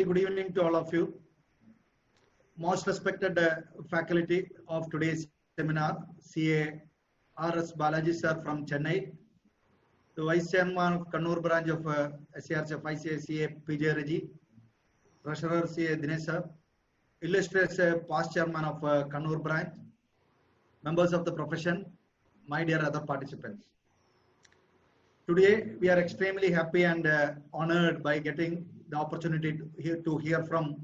good evening to all of you. Most respected faculty of today's seminar, CA R.S. Balaji sir from Chennai, the Vice Chairman of Kannur branch of SARCF ICA, CA PJ Reggie, Treasurer CA Dinesh sir, illustrious past Chairman of Kannur branch, members of the profession, my dear other participants. Today, we are extremely happy and honored by getting the opportunity to hear from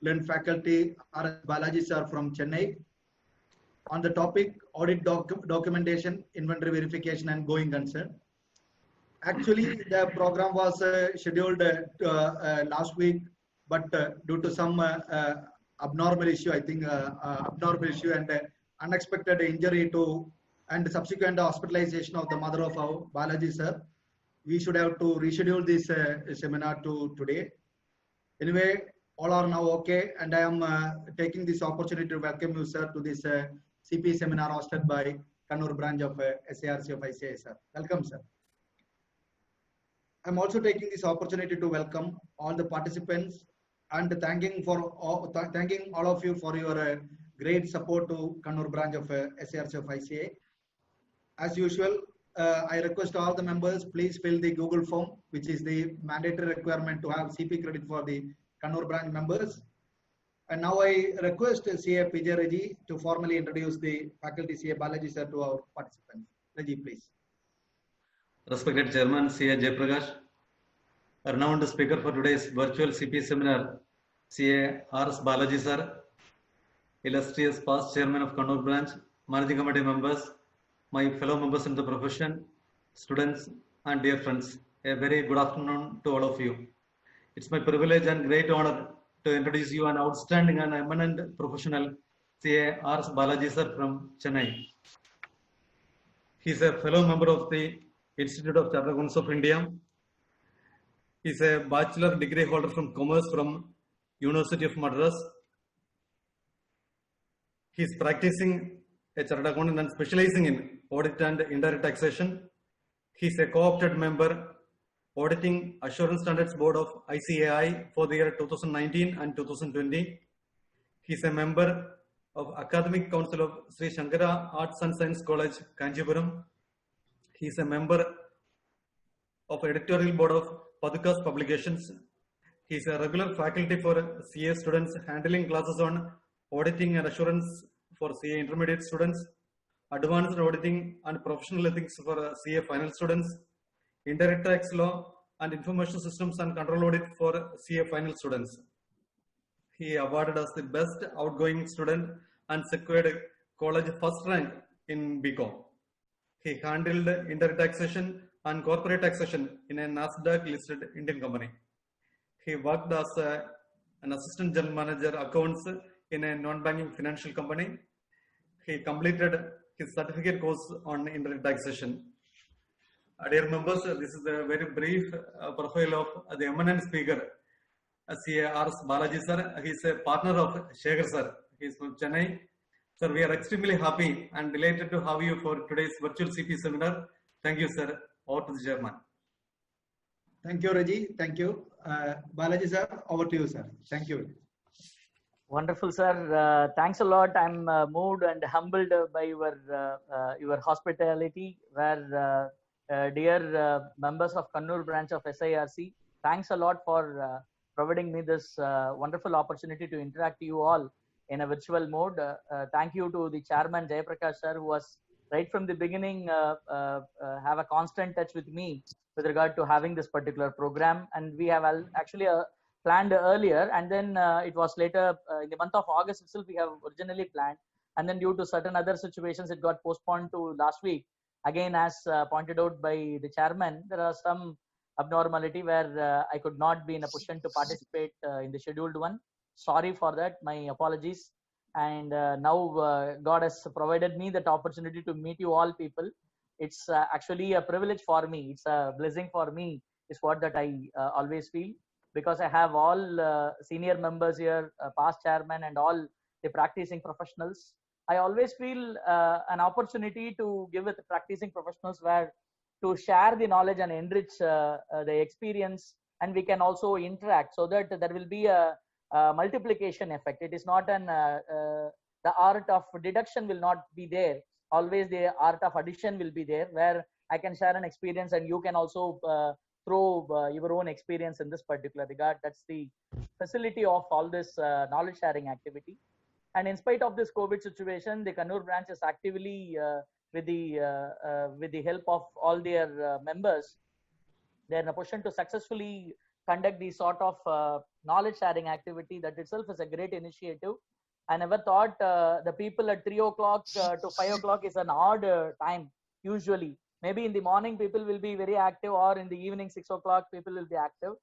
learned faculty R.S. Balaji sir from Chennai on the topic audit documentation, inventory verification and going concern. Actually, the program was scheduled last week, but due to some abnormal issue, I think abnormal issue and unexpected injury to and subsequent hospitalization of the mother of our Balaji sir, we should have to reschedule this seminar to today. Anyway, all are now okay, and I am taking this opportunity to welcome you, sir, to this CP seminar hosted by Kannur branch of SARCF of ICA, sir. Welcome, sir. I'm also taking this opportunity to welcome all the participants and thanking all of you for your great support to Kannur branch of SARCF of ICA. As usual, I request all the members, please fill the Google form, which is the mandatory requirement to have CP credit for the Kannur branch members. And now I request CA PJ Reggie to formally introduce the faculty CA Balaji sir to our participants. Reggie, please. Respected Chairman CA Jayaprakash, renowned speaker for today's virtual CP seminar, CA R.S. Balaji sir, illustrious past Chairman of Kannur branch, Managing Committee members, my fellow members in the profession, students and dear friends, a very good afternoon to all of you. It's my privilege and great honor to introduce you an outstanding and eminent professional, CA R.S. Balaji sir from Chennai. He is a fellow member of the Institute of Chartered Accountants of India. He is a bachelor degree holder from Commerce from University of Madras. He is practicing a chartered accountant and specializing in audit and indirect taxation. He is a co-opted member, Auditing Assurance Standards Board of ICAI for the year 2019 and 2020. He is a member of Academic Council of Sri Shankara Arts and Science College, Kanchipuram. He is a member of Editorial Board of Padukas Publications. He is a regular faculty for CA students, handling classes on auditing and assurance for CA intermediate students, advanced auditing and professional ethics for CA final students, indirect tax law and information systems and control audit for CA final students. He awarded as the best outgoing student and secured college first rank in BCom. He handled indirect taxation and corporate taxation in a NASDAQ listed Indian company. He worked as an assistant general manager accounts in a non-banking financial company. He completed his certificate course on indirect taxation. Dear members, this is a very brief profile of the eminent speaker, CA R.S. Balaji sir. He is a partner of Shekhar sir. He is from Chennai. Sir, we are extremely happy and delighted to have you for today's virtual CP seminar. Thank you, sir. Over to the chairman. Thank you, Reggie. Thank you. Balaji sir, over to you, sir. Thank you. Wonderful, sir. Thanks a lot. I'm moved and humbled by your hospitality, where dear members of Kannur branch of SIRC, thanks a lot for providing me this wonderful opportunity to interact with you all in a virtual mode. Thank you to the chairman Jayaprakash sir, who was right from the beginning have a constant touch with me with regard to having this particular program, and we have actually planned earlier, and then it was later in the month of August itself we have originally planned, and then due to certain other situations it got postponed to last week. Again, as pointed out by the chairman, there are some abnormality where I could not be in a position to participate in the scheduled one. Sorry for that, my apologies. And now God has provided me that opportunity to meet you all people. It's actually a privilege for me. It's a blessing for me, is what that I always feel, because I have all senior members here, past chairman and all the practicing professionals. I always feel an opportunity to give with practicing professionals where to share the knowledge and enrich the experience and we can also interact, so that there will be a multiplication effect. It is not the art of deduction will not be there. Always the art of addition will be there, where I can share an experience and you can also throw your own experience in this particular regard. That's the facility of all this knowledge sharing activity. And in spite of this COVID situation, the Kannur branch is actively with the help of all their members, they're in a position to successfully conduct these sort of knowledge sharing activity. That itself is a great initiative. I never thought the people at 3 o'clock to 5 o'clock is an odd time usually. Maybe in the morning people will be very active, or in the evening 6 o'clock people will be active.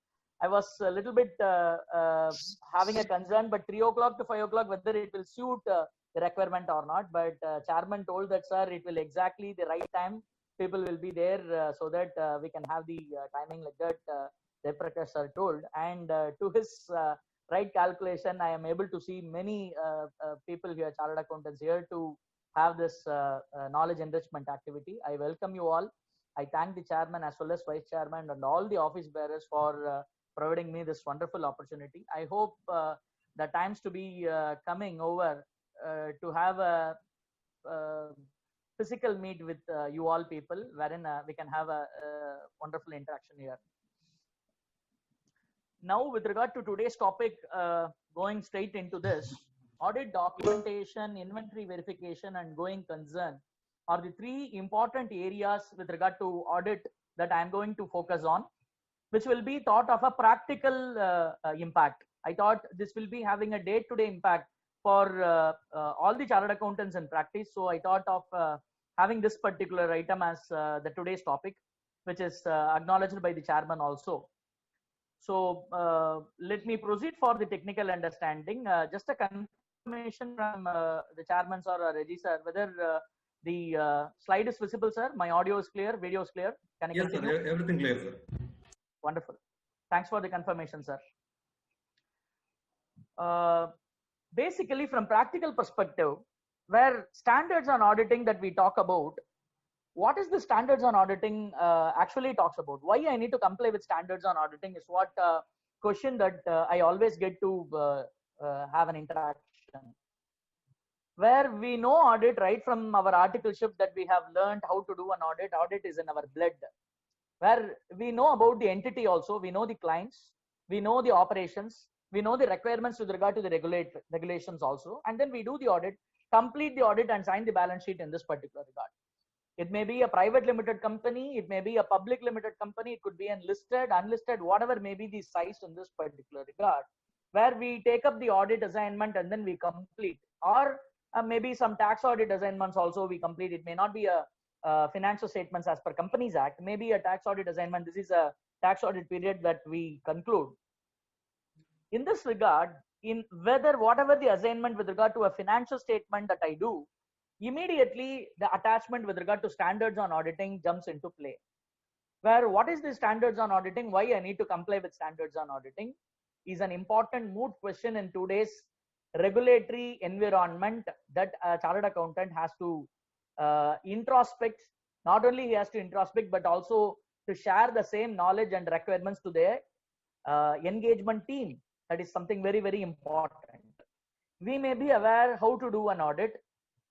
I was a little bit having a concern, but 3 o'clock to 5 o'clock, whether it will suit the requirement or not. But chairman told that, sir, it will exactly the right time. People will be there so that we can have the timing like that. Deprakash sir told, and to his right calculation, I am able to see many people here, chartered accountants here, to have this knowledge enrichment activity. I welcome you all. I thank the chairman as well as vice chairman and all the office bearers for providing me this wonderful opportunity. I hope the times to be coming over to have a physical meet with you all people, wherein we can have a wonderful interaction here. Now, with regard to today's topic, going straight into this, audit documentation, inventory verification, and going concern are the three important areas with regard to audit that I'm going to focus on, which will be thought of a practical impact. I thought this will be having a day-to-day impact for all the chartered accountants in practice. So I thought of having this particular item as the today's topic, which is acknowledged by the chairman also. So let me proceed for the technical understanding. Just a confirmation from the chairman sir or Reggie sir, whether the slide is visible, sir. My audio is clear, video is clear. Can I continue? Yes, sir. Everything clear, sir. Wonderful. Thanks for the confirmation, sir. Basically, from practical perspective, where standards on auditing that we talk about, what is the standards on auditing actually talks about? Why I need to comply with standards on auditing is what question that I always get to have an interaction. Where we know audit right from our articleship, that we have learned how to do an audit. Audit is in our blood. Where we know about the entity also, we know the clients, we know the operations, we know the requirements with regard to the regulations also, and then we do the audit, complete the audit, and sign the balance sheet in this particular regard. It may be a private limited company, it may be a public limited company, it could be enlisted, unlisted, whatever may be the size in this particular regard, where we take up the audit assignment and then we complete, or maybe some tax audit assignments also we complete. It may not be a financial statements as per Companies Act, maybe a tax audit assignment. This is a tax audit period that we conclude. In this regard, in whether whatever the assignment with regard to a financial statement that I do, immediately the attachment with regard to standards on auditing jumps into play. Where what is the standards on auditing? Why I need to comply with standards on auditing is an important moot question in today's regulatory environment, that a chartered accountant has to introspect. Not only he has to introspect, but also to share the same knowledge and requirements to their engagement team. That is something very, very important. We may be aware how to do an audit.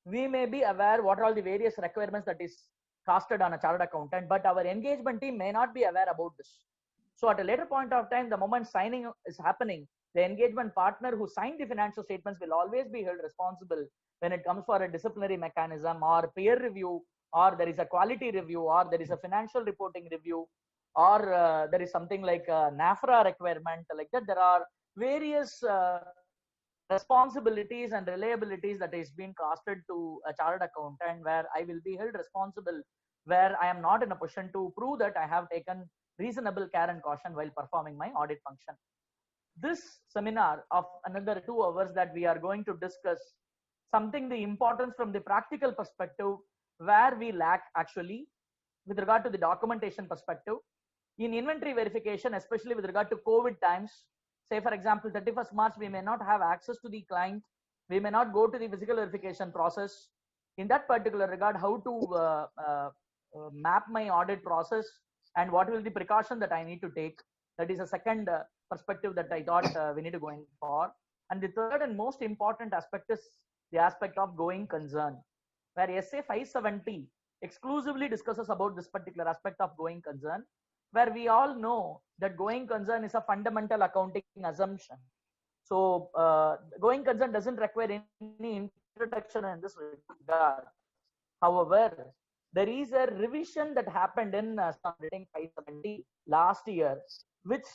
We may be aware what are all the various requirements that is casted on a chartered accountant, but our engagement team may not be aware about this. So at a later point of time, the moment signing is happening, the engagement partner who signed the financial statements will always be held responsible when it comes for a disciplinary mechanism or peer review, or there is a quality review, or there is a financial reporting review, or there is something like a NAFRA requirement, like that. There are various responsibilities and reliabilities that is being casted to a chartered accountant, where I will be held responsible, where I am not in a position to prove that I have taken reasonable care and caution while performing my audit function. This seminar of another 2 hours that we are going to discuss something, the importance from the practical perspective, where we lack actually with regard to the documentation perspective. In inventory verification, especially with regard to COVID times, say for example 31st March, we may not have access to the client, we may not go to the physical verification process. In that particular regard, how to map my audit process and what will the precaution that I need to take. That is a second perspective that I thought we need to go in for. And the third and most important aspect is the aspect of going concern, where SA 570 exclusively discusses about this particular aspect of going concern, where we all know that going concern is a fundamental accounting assumption. So going concern doesn't require any introduction in this regard. However, there is a revision that happened in auditing 570 last year, which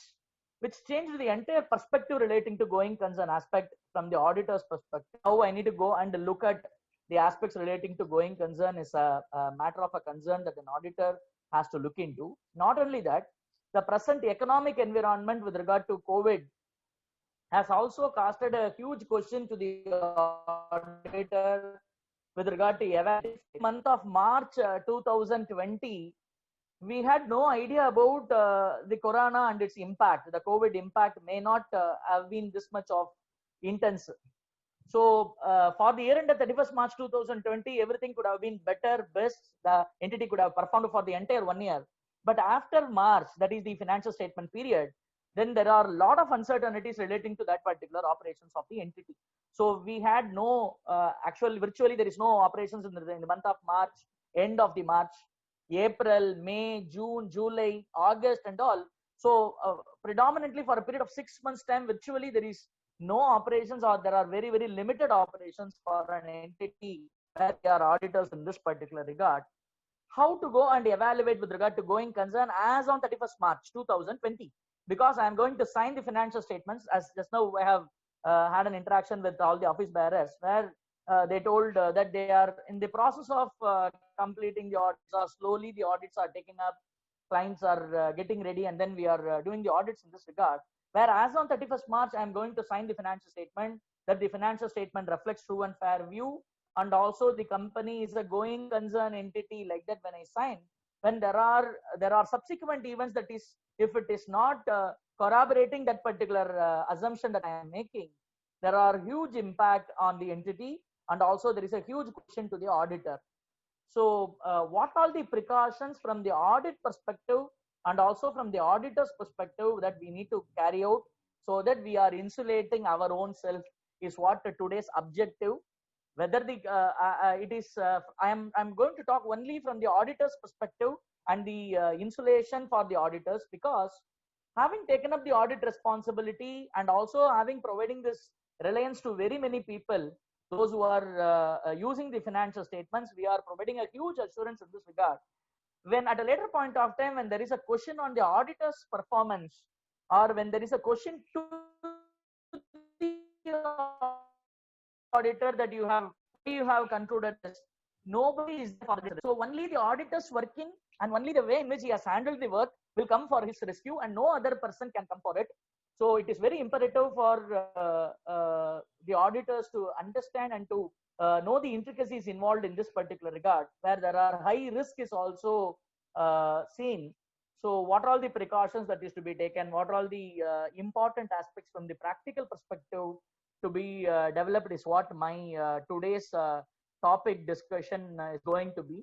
changed the entire perspective relating to going concern aspect from the auditor's perspective. Now I need to go and look at the aspects relating to going concern is a matter of a concern that an auditor has to look into. Not only that, the present economic environment with regard to COVID has also casted a huge question to the auditor with regard to evaluation. Month of March 2020, we had no idea about the corona and its impact. The COVID impact may not have been this much of intense. So for the year end of 31st March 2020, everything could have been better, best. The entity could have performed for the entire 1 year. But after March, that is the financial statement period, then there are a lot of uncertainties relating to that particular operations of the entity. So we had no virtually there is no operations in the month of March, end of the March, April, May, June, July, August, and all. So predominantly for a period of 6 months time, virtually there is no operations, or there are very, very limited operations for an entity where they are auditors in this particular regard. How to go and evaluate with regard to going concern as on 31st March 2020? Because I am going to sign the financial statements, as just now I have had an interaction with all the office bearers, where they told that they are in the process of completing the audits, or slowly the audits are taking up, clients are getting ready, and then we are doing the audits in this regard. Where as on 31st March, I am going to sign the financial statement, that the financial statement reflects true and fair view, and also the company is a going concern entity, like that when I sign. When there are subsequent events, that is, if it is not corroborating that particular assumption that I am making, there are huge impact on the entity, and also there is a huge question to the auditor. So what are the precautions from the audit perspective and also from the auditor's perspective that we need to carry out so that we are insulating our own self is what today's objective. Whether the it is I'm going to talk only from the auditor's perspective and the insulation for the auditors, because having taken up the audit responsibility and also having providing this reliance to very many people, those who are using the financial statements, we are providing a huge assurance in this regard. When at a later point of time, when there is a question on the auditor's performance, or when there is a question to the auditor that you have concluded this, nobody is for this. So only the auditor's working and only the way in which he has handled the work will come for his rescue, and no other person can come for it. So it is very imperative for the auditors to understand and to know the intricacies involved in this particular regard, where there are high risk is also seen. So what are all the precautions that is to be taken? What are all the important aspects from the practical perspective to be developed is what my today's topic discussion is going to be.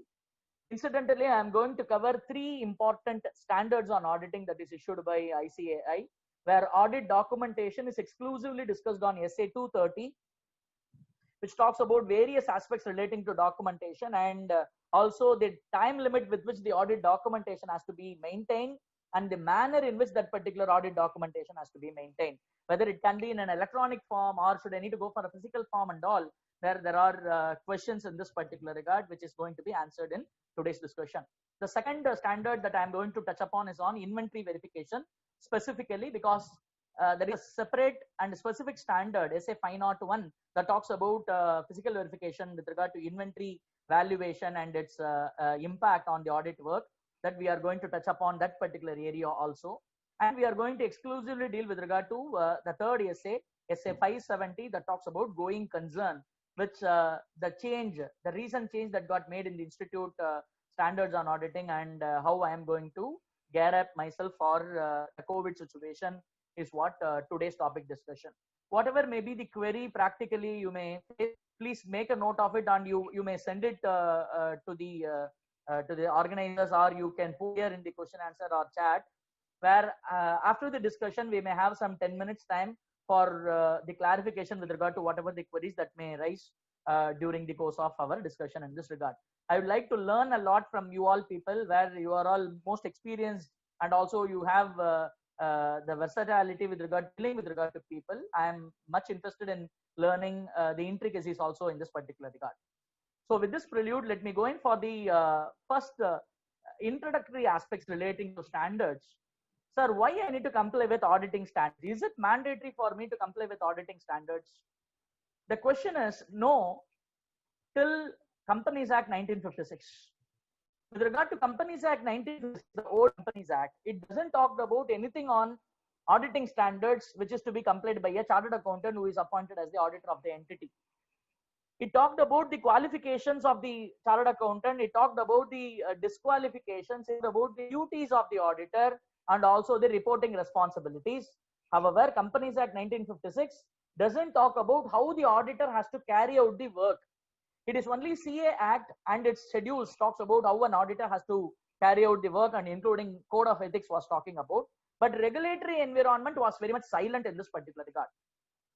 Incidentally, I am going to cover 3 important standards on auditing that is issued by ICAI, where audit documentation is exclusively discussed on SA 230, which talks about various aspects relating to documentation, and also the time limit with which the audit documentation has to be maintained, and the manner in which that particular audit documentation has to be maintained, whether it can be in an electronic form or should I need to go for a physical form and all. There are questions in this particular regard which is going to be answered in today's discussion. The second standard that I am going to touch upon is on inventory verification, specifically because there is a separate and specific standard, SA 501, that talks about physical verification with regard to inventory valuation and its impact on the audit work, that we are going to touch upon that particular area also. And we are going to exclusively deal with regard to the third SA 570, that talks about going concern, which the recent change that got made in the Institute standards on auditing, and how I am going to gear up myself for the COVID situation is what today's topic discussion. Whatever may be the query, practically you may please make a note of it, and you may send it to the organizers, or you can put here in the question answer or chat. where after the discussion, we may have some 10 minutes time for the clarification with regard to whatever the queries that may arise during the course of our discussion in this regard. I would like to learn a lot from you all people, where you are all most experienced, and also you have the versatility with regard to dealing with regard to people. I am much interested in learning the intricacies also in this particular regard. So with this prelude, let me go in for the first introductory aspects relating to standards. Sir, why I need to comply with auditing standards? Is it mandatory for me to comply with auditing standards? The question is no, till Companies Act 1956. With regard to Companies Act 1956, the old Companies Act, it doesn't talk about anything on auditing standards, which is to be complied by a chartered accountant who is appointed as the auditor of the entity. It talked about the qualifications of the chartered accountant. It talked about the disqualifications, it about the duties of the auditor, and also the reporting responsibilities. However, Companies Act 1956 doesn't talk about how the auditor has to carry out the work. It is only CA Act and its schedules talks about how an auditor has to carry out the work, and including Code of Ethics was talking about. But regulatory environment was very much silent in this particular regard.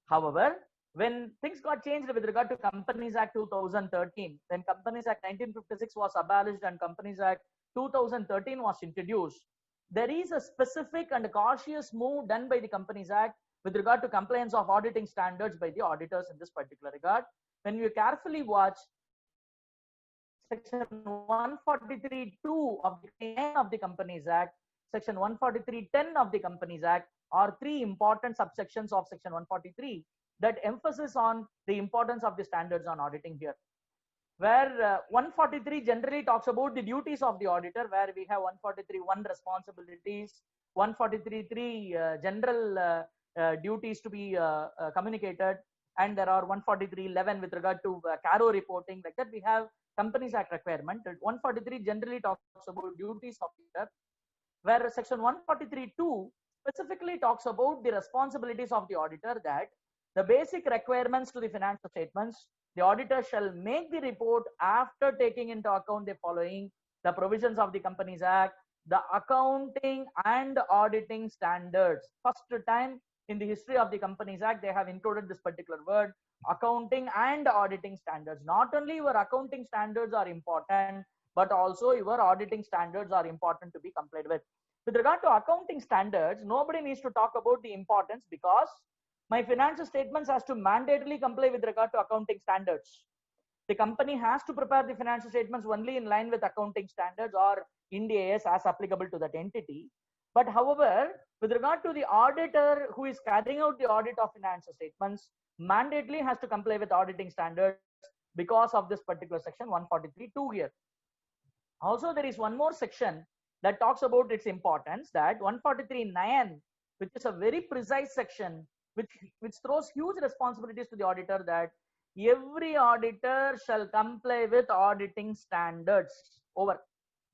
However, when things got changed with regard to Companies Act 2013, when Companies Act 1956 was abolished and Companies Act 2013 was introduced, there is a specific and cautious move done by the Companies Act with regard to compliance of auditing standards by the auditors in this particular regard. When you carefully watch section 143(2) of the Companies Act, section 143(10) of the Companies Act are three important subsections of section 143 that emphasis on the importance of the standards on auditing here. Where 143 generally talks about the duties of the auditor, where we have 143(1) responsibilities, 143(3) general duties to be communicated, and there are 143(11) with regard to CARO reporting. Like that, we have Companies Act requirement. 143 generally talks about duties of the auditor, where section 143(2) specifically talks about the responsibilities of the auditor, that the basic requirements to the financial statements, the auditor shall make the report after taking into account the following: the provisions of the Companies Act, the accounting and auditing standards. First time in the history of the Companies Act, they have included this particular word, accounting and auditing standards. Not only your accounting standards are important, but also your auditing standards are important to be complied with. With regard to accounting standards, nobody needs to talk about the importance, because my financial statements has to mandatorily comply with regard to accounting standards. The company has to prepare the financial statements only in line with accounting standards or Ind AS as applicable to that entity. But however, with regard to the auditor who is carrying out the audit of financial statements, mandatorily has to comply with auditing standards because of this particular section 143(2) here. Also, there is one more section that talks about its importance, that 143(9), which is a very precise section, which throws huge responsibilities to the auditor, that every auditor shall comply with auditing standards. Over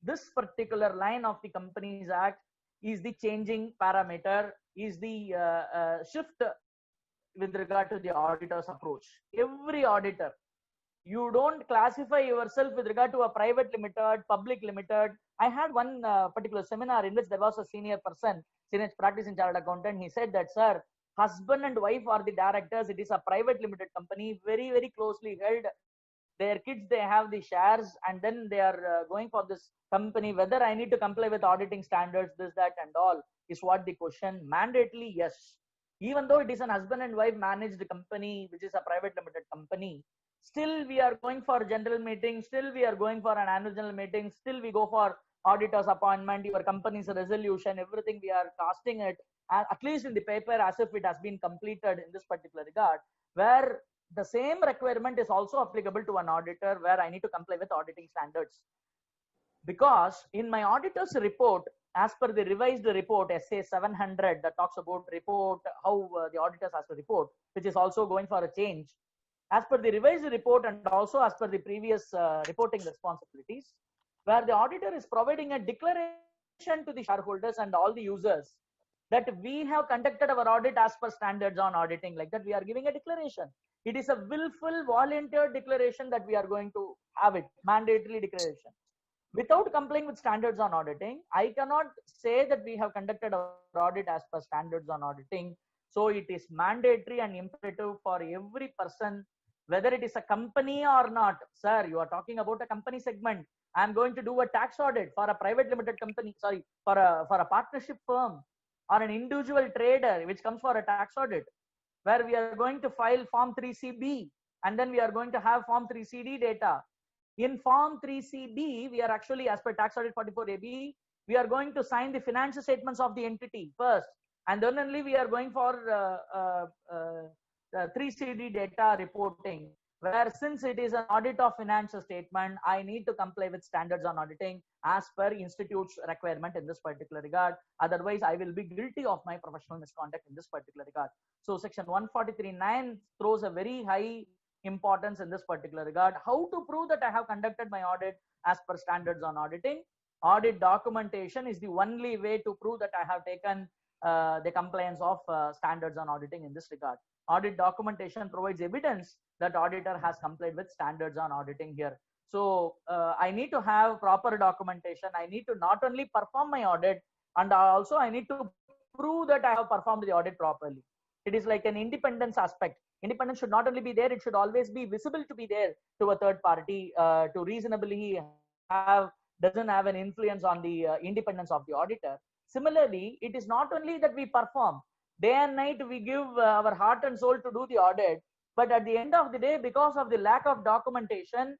this particular line of the Companies Act is the changing parameter, is the shift with regard to the auditor's approach. Every auditor, you don't classify yourself with regard to a private limited, public limited. I had one particular seminar in which there was a senior person, senior practicing chartered accountant. He said that, sir, husband and wife are the directors. It is a private limited company, very, very closely held. Their kids, they have the shares, and then they are going for this company. Whether I need to comply with auditing standards, this, that, and all is what the question. Mandatorily, yes. Even though it is an husband and wife managed company, which is a private limited company, still we are going for general meeting, still we are going for an annual general meeting, still we go for auditor's appointment, your company's resolution, everything we are casting it, at least in the paper, as if it has been completed in this particular regard, where the same requirement is also applicable to an auditor, where I need to comply with auditing standards. Because in my auditor's report, as per the revised report, SA 700, that talks about report, how the auditors has to report, which is also going for a change. As per the revised report and also as per the previous reporting responsibilities, where the auditor is providing a declaration to the shareholders and all the users that we have conducted our audit as per standards on auditing. Like that, we are giving a declaration. It is a willful volunteer declaration that we are going to have it, mandatory declaration. Without complying with standards on auditing, I cannot say that we have conducted our audit as per standards on auditing. So it is mandatory and imperative for every person, whether it is a company or not. Sir, you are talking about a company segment. I'm going to do a tax audit for a private limited company, sorry, for a partnership firm or an individual trader, which comes for a tax audit, where we are going to file Form 3CB, and then we are going to have Form 3CD data. In Form 3CB, we are actually, as per Tax Audit 44AB, we are going to sign the financial statements of the entity first, and then only we are going for 3CD data reporting, where since it is an audit of financial statement, I need to comply with standards on auditing as per institute's requirement in this particular regard. Otherwise, I will be guilty of my professional misconduct in this particular regard. So section 143(9) throws a very high importance in this particular regard. How to prove that I have conducted my audit as per standards on auditing? Audit documentation is the only way to prove that I have taken the compliance of standards on auditing in this regard. Audit documentation provides evidence that auditor has complied with standards on auditing here. So I need to have proper documentation. I need to not only perform my audit, and also I need to prove that I have performed the audit properly. It is like an independence aspect. Independence should not only be there, it should always be visible to be there to a third party to reasonably doesn't have an influence on the independence of the auditor. Similarly, it is not only that we perform day and night, we give our heart and soul to do the audit, but at the end of the day, because of the lack of documentation,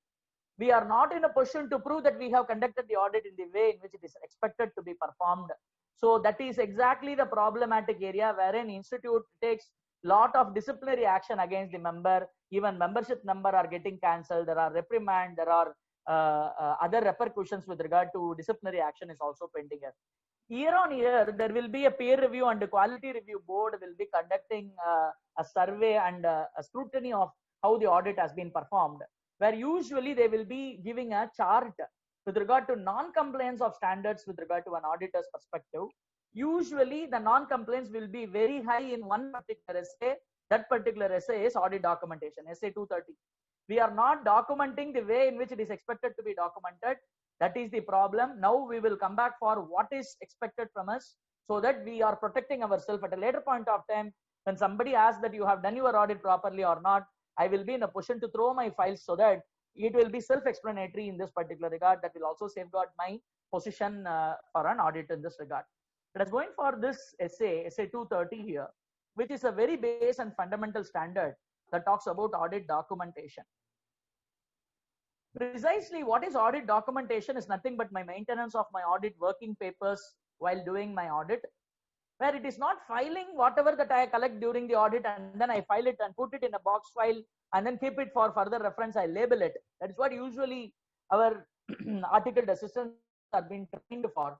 we are not in a position to prove that we have conducted the audit in the way in which it is expected to be performed. So that is exactly the problematic area wherein institute takes lot of disciplinary action against the member. Even membership number are getting cancelled. There are reprimand. There are other repercussions with regard to disciplinary action is also pending here. Year on year, there will be a peer review and the quality review board will be conducting a survey and a scrutiny of how the audit has been performed, where usually they will be giving a chart with regard to non-compliance of standards with regard to an auditor's perspective. Usually the non-compliance will be very high in one particular essay. That particular essay is audit documentation, essay 230. We are not documenting the way in which it is expected to be documented. That is the problem. Now we will come back for what is expected from us so that we are protecting ourselves at a later point of time. When somebody asks that you have done your audit properly or not, I will be in a position to throw my files so that it will be self-explanatory in this particular regard. That will also safeguard my position for an audit in this regard. Let us going for this essay 230 here, which is a very base and fundamental standard that talks about audit documentation. Precisely what is audit documentation is nothing but my maintenance of my audit working papers while doing my audit, where it is not filing whatever that I collect during the audit and then I file it and put it in a box file and then keep it for further reference. I label it. That is what usually our articled assistants are being trained for.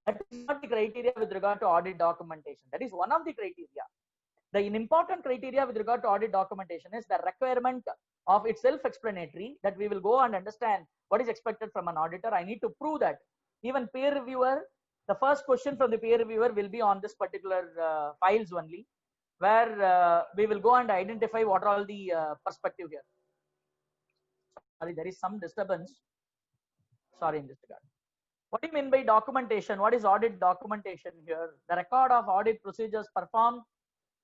That is not the criteria with regard to audit documentation. That is one of the criteria. The important criteria with regard to audit documentation is the requirement of its self-explanatory, that we will go and understand what is expected from an auditor. I need to prove that. Even peer reviewer, the first question from the peer reviewer will be on this particular files only, where we will go and identify what are all the perspective here. Sorry, there is some disturbance. Sorry in this regard. What do you mean by documentation? What is audit documentation here? The record of audit procedures performed,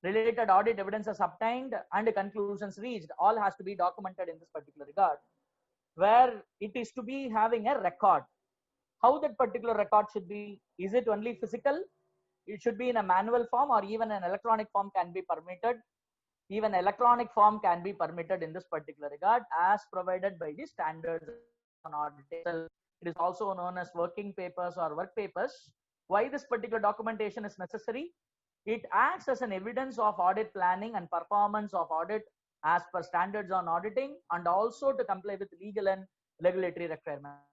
related audit evidences obtained, and conclusions reached, all has to be documented in this particular regard, where it is to be having a record. How that particular record should be? Is it only physical? It should be in a manual form, or even an electronic form can be permitted. Even electronic form can be permitted in this particular regard as provided by the standards on auditing. It is also known as working papers or work papers. Why this particular documentation is necessary? It acts as an evidence of audit planning and performance of audit as per standards on auditing, and also to comply with legal and regulatory requirements.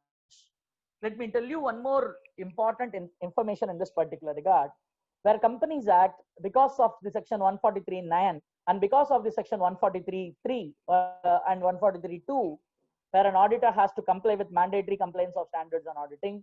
Let me tell you one more important information in this particular regard, where Companies Act, because of the section 143(9) and because of the section 143(3) and 143(2), where an auditor has to comply with mandatory compliance of standards on auditing,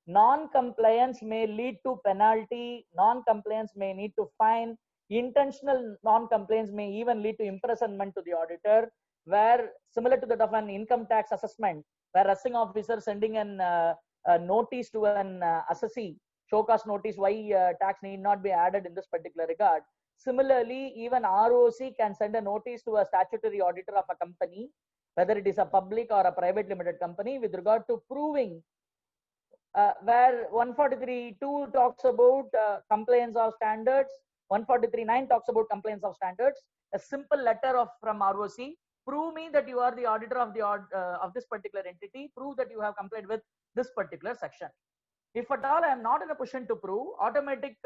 non-compliance may lead to penalty, non-compliance may need to fine, intentional non-compliance may even lead to imprisonment to the auditor. where similar to that of an income tax assessment, where assessing officer sending a notice to an assessee, show cause notice why tax need not be added in this particular regard. Similarly, even ROC can send a notice to a statutory auditor of a company, whether it is a public or a private limited company, with regard to proving where 143.2 talks about compliance of standards, 143.9 talks about compliance of standards. A simple letter from ROC, prove me that you are the auditor of this particular entity, prove that you have complied with this particular section. If at all I am not in a position to prove, automatic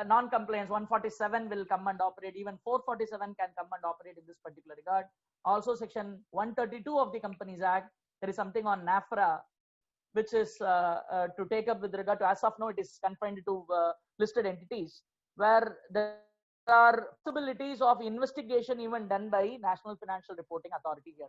non-compliance 147 will come and operate. Even 447 can come and operate in this particular regard. Also section 132 of the Companies Act, there is something on NAFRA, which is to take up with regard to, as of now, it is confined to listed entities, where there are possibilities of investigation even done by National Financial Reporting Authority here.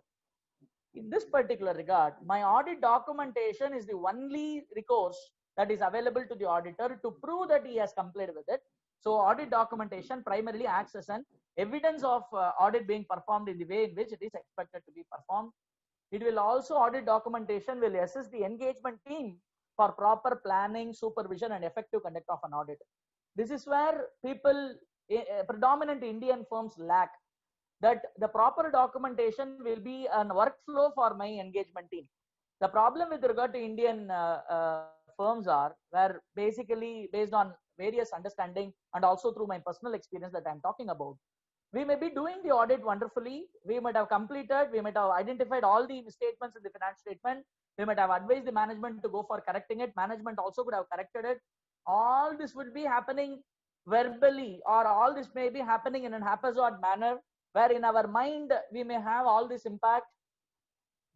In this particular regard, my audit documentation is the only recourse that is available to the auditor to prove that he has complied with it. So audit documentation primarily acts as an evidence of audit being performed in the way in which it is expected to be performed. It will also, audit documentation will assist the engagement team for proper planning, supervision, and effective conduct of an audit. This is where people, predominant Indian firms, lack. That the proper documentation will be a workflow for my engagement team. The problem with regard to Indian firms are where basically based on various understanding and also through my personal experience that I'm talking about, we may be doing the audit wonderfully. We might have completed, we might have identified all the misstatements in the financial statement. We might have advised the management to go for correcting it. Management also could have corrected it. All this would be happening verbally, or all this may be happening in a haphazard manner, where in our mind we may have all this impact.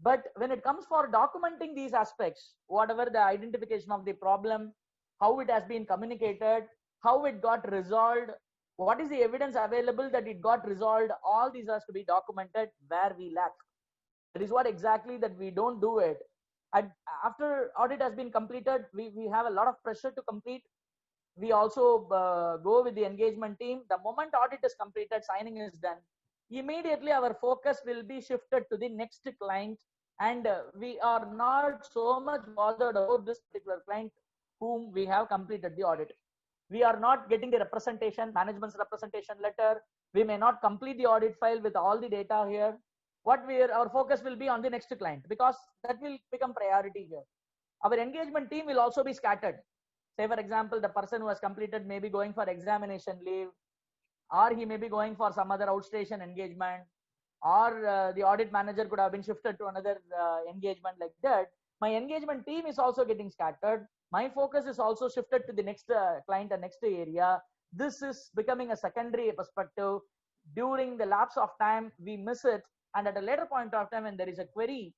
But when it comes for documenting these aspects, whatever the identification of the problem, how it has been communicated, how it got resolved, what is the evidence available that it got resolved, all these has to be documented, where we lack. That is what exactly that we don't do it. And after audit has been completed, we have a lot of pressure to complete. We also go with the engagement team. The moment audit is completed, signing is done, immediately our focus will be shifted to the next client, and we are not so much bothered about this particular client whom we have completed the audit. We are not getting the representation, management's representation letter. We may not complete the audit file with all the data here. Our focus will be on the next client, because that will become priority here. Our engagement team will also be scattered. Say for example, the person who has completed may be going for examination leave, or he may be going for some other outstation engagement, or the audit manager could have been shifted to another engagement like that. My engagement team is also getting scattered. My focus is also shifted to the next client and next area. This is becoming a secondary perspective. During the lapse of time, we miss it. And at a later point of time, when there is a query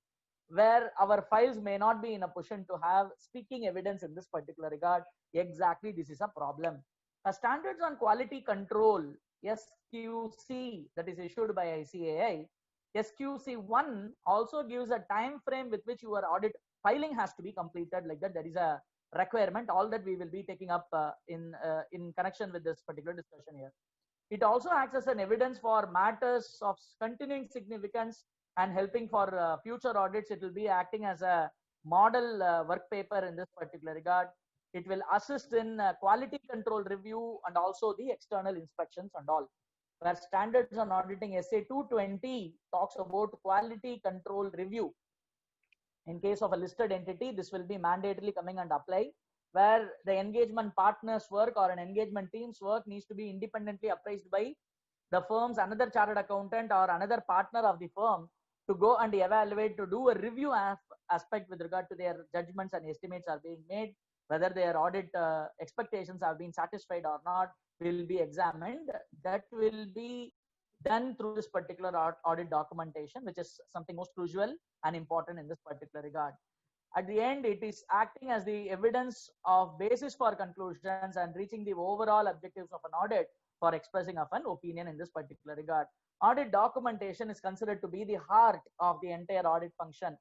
where our files may not be in a position to have speaking evidence in this particular regard, exactly this is a problem. Standards on quality control, SQC, that is issued by ICAI, SQC1 also gives a time frame with which your audit filing has to be completed. Like that, there is a requirement. All that we will be taking up in connection with this particular discussion here. It also acts as an evidence for matters of continuing significance and helping for future audits. It will be acting as a model work paper in this particular regard. It will assist in quality control review and also the external inspections and all. Where standards on auditing SA 220 talks about quality control review. In case of a listed entity, this will be mandatorily coming and apply, where the engagement partner's work or an engagement team's work needs to be independently appraised by the firm's another chartered accountant or another partner of the firm to go and evaluate, to do a review aspect with regard to their judgments and estimates are being made, whether their audit expectations have been satisfied or not will be examined. That will be done through this particular audit documentation, which is something most crucial and important in this particular regard. At the end, it is acting as the evidence of basis for conclusions and reaching the overall objectives of an audit for expressing of an opinion in this particular regard. Audit documentation is considered to be the heart of the entire audit function,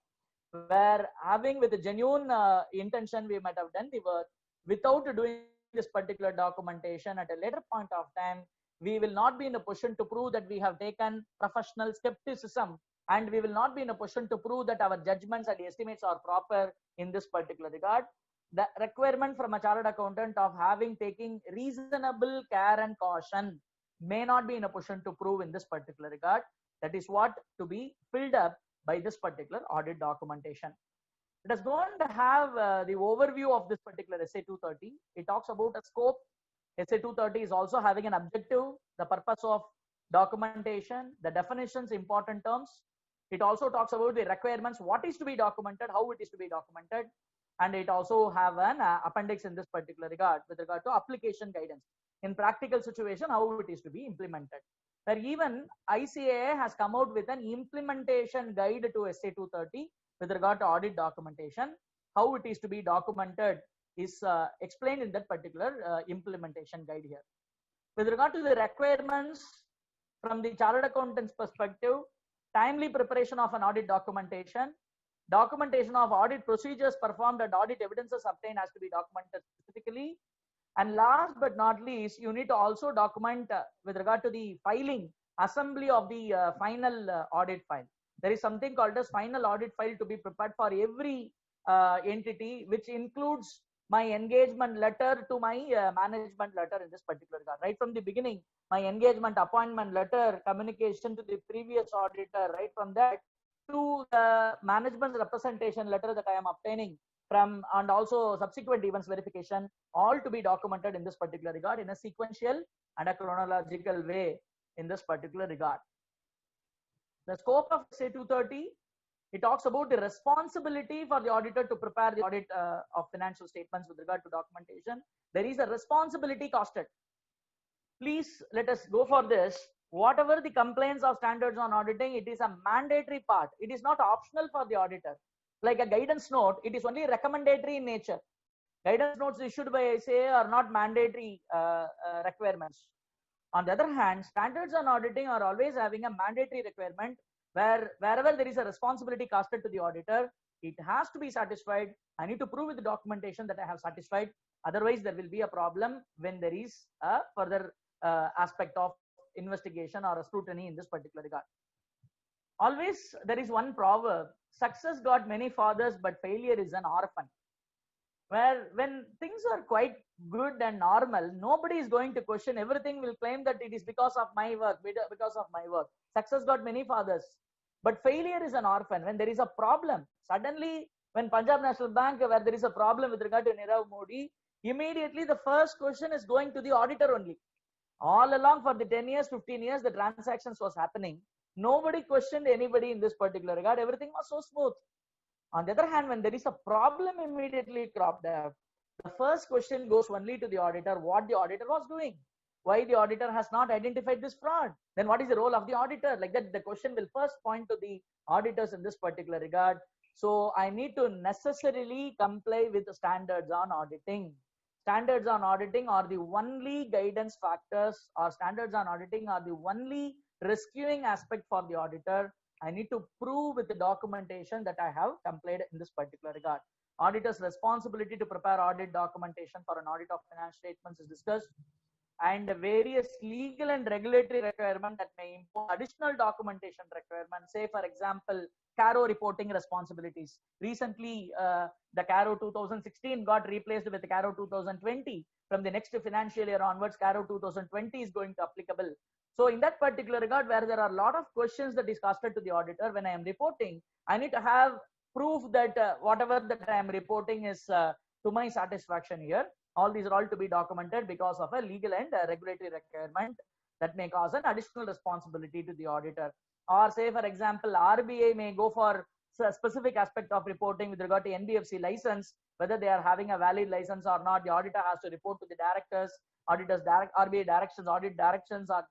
where having with a genuine intention, we might have done the work without doing this particular documentation. At a later point of time, we will not be in a position to prove that we have taken professional skepticism, and we will not be in a position to prove that our judgments and estimates are proper in this particular regard. The requirement from a chartered accountant of having taking reasonable care and caution may not be in a position to prove in this particular regard. That is what to be filled up by this particular audit documentation. It is going to have the overview of this particular SA 230. It talks about a scope. SA 230 is also having an objective, the purpose of documentation, the definitions, important terms. It also talks about the requirements, what is to be documented, how it is to be documented, and it also have an appendix in this particular regard with regard to application guidance in practical situation, how it is to be implemented. Where even ICAI has come out with an implementation guide to SA 230 with regard to audit documentation. How it is to be documented is explained in that particular implementation guide here. With regard to the requirements from the chartered accountant's perspective, timely preparation of an audit documentation, documentation of audit procedures performed and audit evidences obtained has to be documented specifically. And last but not least, you need to also document with regard to the filing, assembly of the final audit file. There is something called as final audit file to be prepared for every entity, which includes my engagement letter to my management letter in this particular regard. Right from the beginning, my engagement appointment letter, communication to the previous auditor, right from that to the management representation letter that I am obtaining from, and also subsequent events verification, all to be documented in this particular regard in a sequential and a chronological way in this particular regard. The scope of SA 230, it talks about the responsibility for the auditor to prepare the audit of financial statements with regard to documentation. There is a responsibility costed. Please let us go for this. Whatever the complaints of standards on auditing, it is a mandatory part. It is not optional for the auditor. Like a guidance note, it is only recommendatory in nature. Guidance notes issued by ICAI are not mandatory requirements. On the other hand, standards on auditing are always having a mandatory requirement where wherever there is a responsibility casted to the auditor, it has to be satisfied. I need to prove with the documentation that I have satisfied. Otherwise, there will be a problem when there is a further aspect of investigation or a scrutiny in this particular regard. Always there is one proverb: success got many fathers, but failure is an orphan. Where when things are quite good and normal, nobody is going to question. Everything will claim that it is because of my work, because of my work. Success got many fathers, but failure is an orphan. When there is a problem, suddenly when Punjab National Bank, where there is a problem with regard to Nirav Modi, immediately the first question is going to the auditor only. All along for the 10 years, 15 years, the transactions was happening. Nobody questioned anybody in this particular regard. Everything was so smooth. On the other hand, when there is a problem immediately cropped up, the first question goes only to the auditor, what the auditor was doing, why the auditor has not identified this fraud, then what is the role of the auditor. Like that, the question will first point to the auditors in this particular regard. So I need to necessarily comply with the standards on auditing. Standards on auditing are the only guidance factors, or standards on auditing are the only rescuing aspect for the auditor. I need to prove with the documentation that I have complied in this particular regard. Auditor's responsibility to prepare audit documentation for an audit of financial statements is discussed, and various legal and regulatory requirements that may impose additional documentation requirements. Say, for example, CARO reporting responsibilities. Recently, the CARO 2016 got replaced with the CARO 2020. From the next financial year onwards, CARO 2020 is going to applicable. So in that particular regard, where there are a lot of questions that is casted to the auditor, when I am reporting, I need to have proof that whatever that I am reporting is to my satisfaction here. All these are all to be documented because of a legal and regulatory requirement that may cause an additional responsibility to the auditor. Or say, for example, RBI may go for a specific aspect of reporting with regard to NBFC license, whether they are having a valid license or not. The auditor has to report to the directors. RBI directions, audit directions are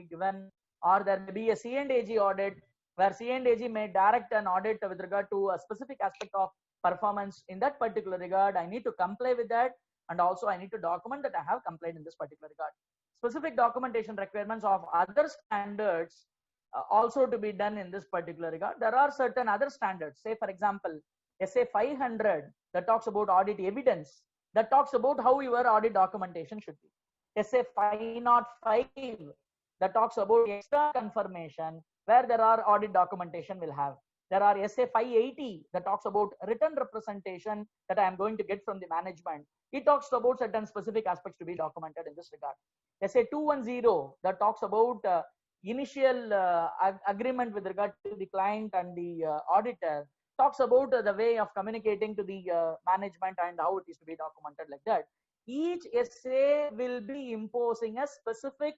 given, or there may be a C&AG audit where C&AG may direct an audit with regard to a specific aspect of performance. In that particular regard, I need to comply with that, and also I need to document that I have complied in this particular regard. Specific documentation requirements of other standards also to be done in this particular regard. There are certain other standards. Say, for example, SA 500 that talks about audit evidence, that talks about how your audit documentation should be. SA 505 that talks about extra confirmation, where there are audit documentation will have. There are SA 580 that talks about written representation that I am going to get from the management. It talks about certain specific aspects to be documented in this regard. SA 210 that talks about initial agreement with regard to the client and the auditor, talks about the way of communicating to the management and how it is to be documented like that. Each SA will be imposing a specific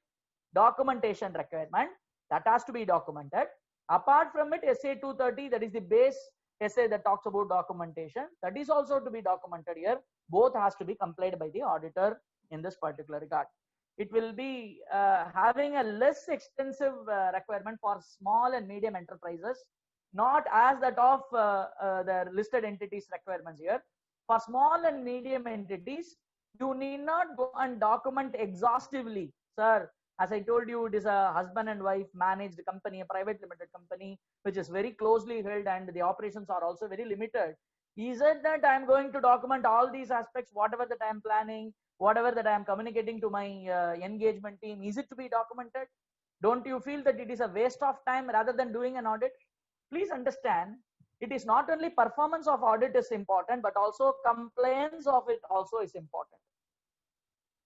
documentation requirement that has to be documented. Apart from it, SA 230, that is the base SA that talks about documentation, that is also to be documented here. Both has to be complied by the auditor in this particular regard. It will be having a less extensive requirement for small and medium enterprises, not as that of the listed entities requirements here. For small and medium entities, you need not go and document exhaustively. Sir, as I told you, it is a husband and wife managed company, a private limited company, which is very closely held and the operations are also very limited. Is it that I am going to document all these aspects, whatever that I am planning, whatever that I am communicating to my engagement team, is it to be documented? Don't you feel that it is a waste of time rather than doing an audit? Please understand, it is not only performance of audit is important, but also compliance of it also is important.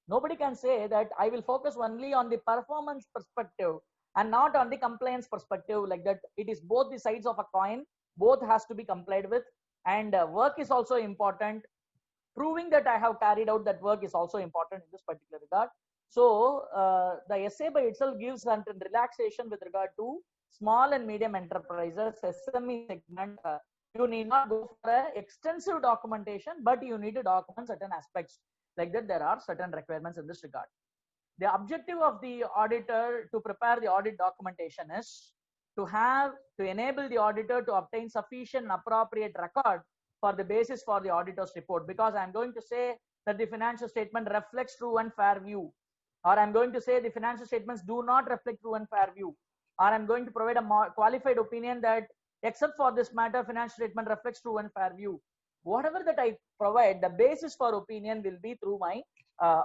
Nobody can say that I will focus only on the performance perspective and not on the compliance perspective like that. It is both the sides of a coin, both has to be complied with, and work is also important. Proving that I have carried out that work is also important in this particular regard. So the SA by itself gives certain relaxation with regard to small and medium enterprises, SME segment. You need not go for an extensive documentation, but you need to document certain aspects. Like that, there are certain requirements in this regard. The objective of the auditor to prepare the audit documentation is to enable the auditor to obtain sufficient and appropriate record for the basis for the auditor's report. Because I'm going to say that the financial statement reflects true and fair view, or I'm going to say the financial statements do not reflect true and fair view, or I'm going to provide a more qualified opinion that except for this matter, financial statement reflects true and fair view. Whatever that I provide, the basis for opinion will be through my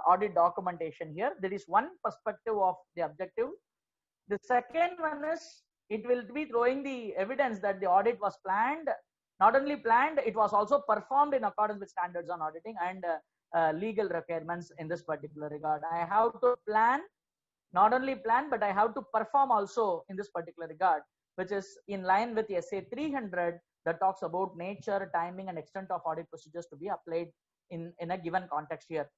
audit documentation here. There is one perspective of the objective. The second one is it will be throwing the evidence that the audit was planned. Not only planned, it was also performed in accordance with standards on auditing and legal requirements in this particular regard. I have to plan, not only plan, but I have to perform also in this particular regard, which is in line with SA 300 that talks about nature, timing, and extent of audit procedures to be applied in a given context here.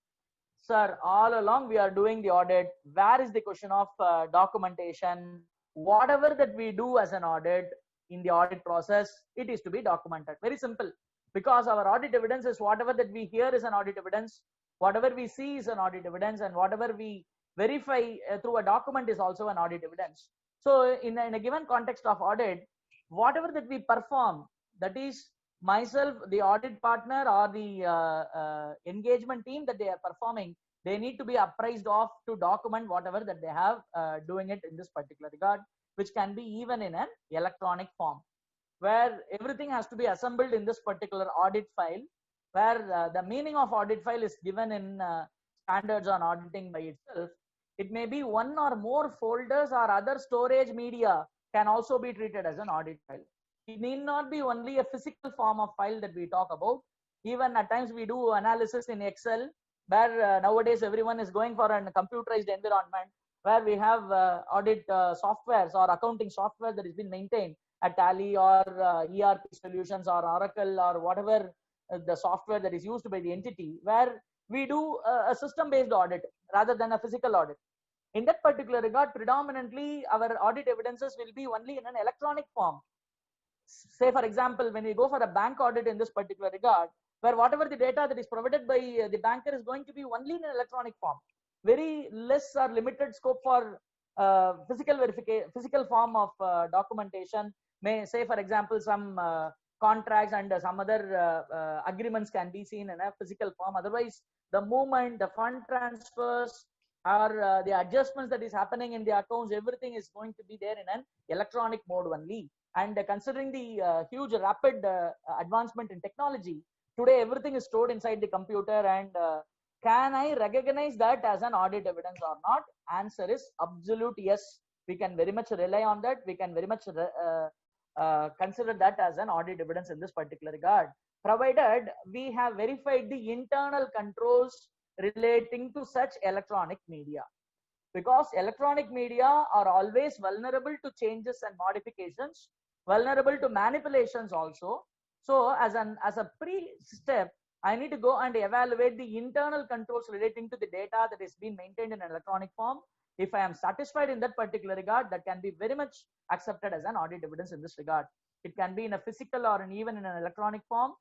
Sir, all along we are doing the audit. Where is the question of documentation? Whatever that we do as an audit in the audit process, it is to be documented. Very simple. Because our audit evidence is whatever that we hear is an audit evidence, whatever we see is an audit evidence, and whatever we verify through a document is also an audit evidence. So in a given context of audit, whatever that we perform, that is myself, the audit partner, or the engagement team that they are performing, they need to be apprised of to document whatever that they have doing it in this particular regard, which can be even in an electronic form, where everything has to be assembled in this particular audit file, where the meaning of audit file is given in standards on auditing by itself. It may be one or more folders or other storage media can also be treated as an audit file. It need not be only a physical form of file that we talk about. Even at times we do analysis in Excel, where nowadays everyone is going for a computerized environment, where we have audit softwares or accounting software that has been maintained at Tally or ERP solutions or Oracle or whatever the software that is used by the entity, where we do a system-based audit rather than a physical audit. In that particular regard, predominantly our audit evidences will be only in an electronic form. Say, for example, when we go for a bank audit in this particular regard, where whatever the data that is provided by the banker is going to be only in an electronic form. Very less or limited scope for physical verification, physical form of documentation. May say, for example, some contracts and some other agreements can be seen in a physical form. Otherwise, the movement, the fund transfers, or the adjustments that is happening in the accounts, everything is going to be there in an electronic mode only. And considering the huge rapid advancement in technology, today everything is stored inside the computer, and can I recognize that as an audit evidence or not? Answer is absolute yes. We can very much rely on that. We can very much consider that as an audit evidence in this particular regard, provided we have verified the internal controls relating to such electronic media. Because electronic media are always vulnerable to changes and modifications, vulnerable to manipulations also. So as a pre-step, I need to go and evaluate the internal controls relating to the data that is being maintained in an electronic form. If I am satisfied in that particular regard, that can be very much accepted as an audit evidence in this regard. It can be in a physical or even in an electronic form.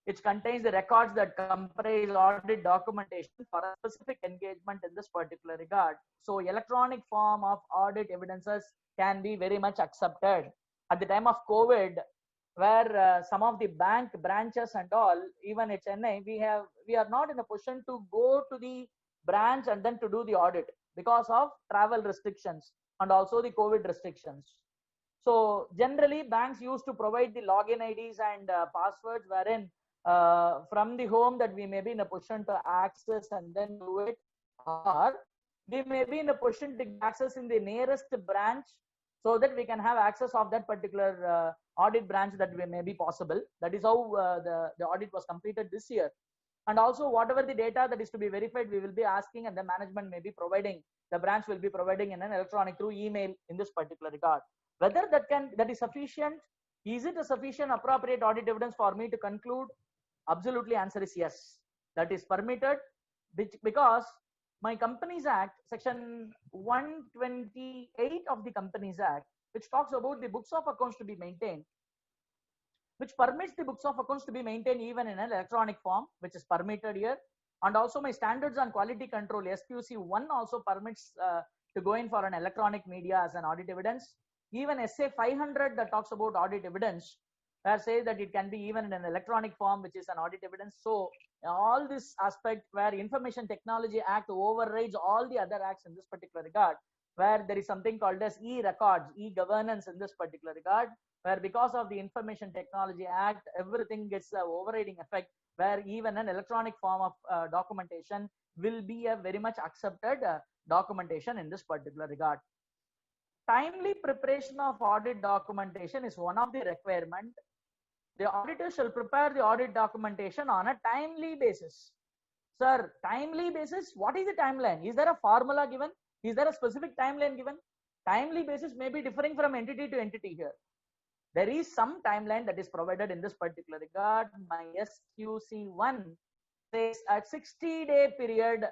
It contains the records that comprise audit documentation for a specific engagement in this particular regard. So electronic form of audit evidences can be very much accepted. At the time of COVID, where some of the bank branches and all, even at Chennai, we are not in a position to go to the branch and then to do the audit because of travel restrictions and also the COVID restrictions. So generally, banks used to provide the login IDs and passwords, wherein from the home that we may be in a position to access and then do it, or we may be in a position to access in the nearest branch so that we can have access of that particular audit branch that may be possible. That is how the audit was completed this year. And also whatever the data that is to be verified, we will be asking, and the management may be providing, the branch will be providing in an electronic through email in this particular regard. Whether that is sufficient, is it a sufficient appropriate audit evidence for me to conclude? Absolutely, answer is yes. That is permitted, because my Companies Act, section 128 of the Companies Act, which talks about the books of accounts to be maintained, which permits the books of accounts to be maintained even in an electronic form, which is permitted here. And also my standards on quality control, SQC 1, also permits to go in for an electronic media as an audit evidence. Even SA 500 that talks about audit evidence, where says that it can be even in an electronic form, which is an audit evidence. So all this aspect where Information Technology Act overrides all the other acts in this particular regard, where there is something called as e-records, e-governance in this particular regard, where because of the Information Technology Act, everything gets an overriding effect, where even an electronic form of documentation will be a very much accepted documentation in this particular regard. Timely preparation of audit documentation is one of the requirements. The auditor shall prepare the audit documentation on a timely basis. Sir, timely basis, what is the timeline? Is there a formula given? Is there a specific timeline given? Timely basis may be differing from entity to entity here. There is some timeline that is provided in this particular regard. My SQC1 says at 60-day period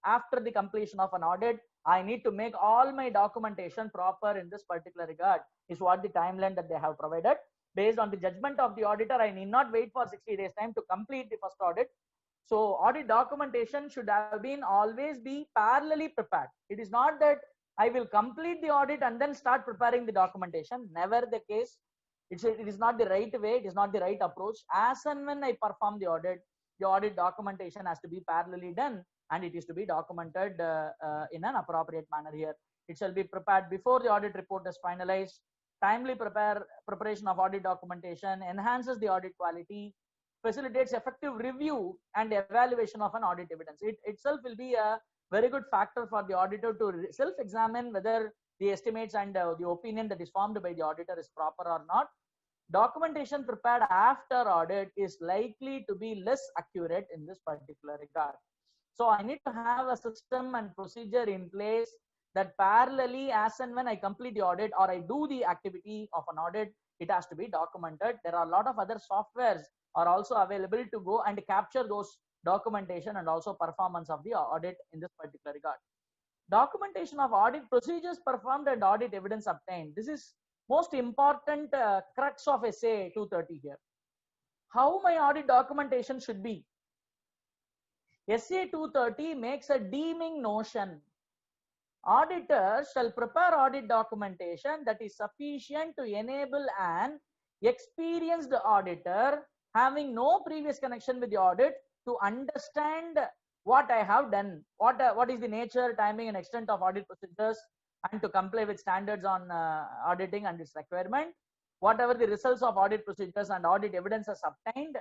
after the completion of an audit, I need to make all my documentation proper in this particular regard, is what the timeline that they have provided. Based on the judgment of the auditor, I need not wait for 60 days time to complete the first audit. So audit documentation should have been always be parallelly prepared. It is not that I will complete the audit and then start preparing the documentation. Never the case. It is not the right way. It is not the right approach. As and when I perform the audit documentation has to be parallelly done, and it is to be documented in an appropriate manner here. It shall be prepared before the audit report is finalized. Timely preparation of audit documentation enhances the audit quality, facilitates effective review and evaluation of an audit evidence. It itself will be a very good factor for the auditor to self-examine whether the estimates and the opinion that is formed by the auditor is proper or not. Documentation prepared after audit is likely to be less accurate in this particular regard. So I need to have a system and procedure in place that parallelly, as and when I complete the audit or I do the activity of an audit, it has to be documented. There are a lot of other softwares are also available to go and capture those documentation and also performance of the audit in this particular regard. Documentation of audit procedures performed and audit evidence obtained. This is most important crux of SA 230 here. How my audit documentation should be. SA 230 makes a deeming notion. Auditors shall prepare audit documentation that is sufficient to enable an experienced auditor having no previous connection with the audit to understand what I have done, what is the nature, timing and extent of audit procedures, and to comply with standards on auditing and its requirement. Whatever the results of audit procedures and audit evidence is obtained,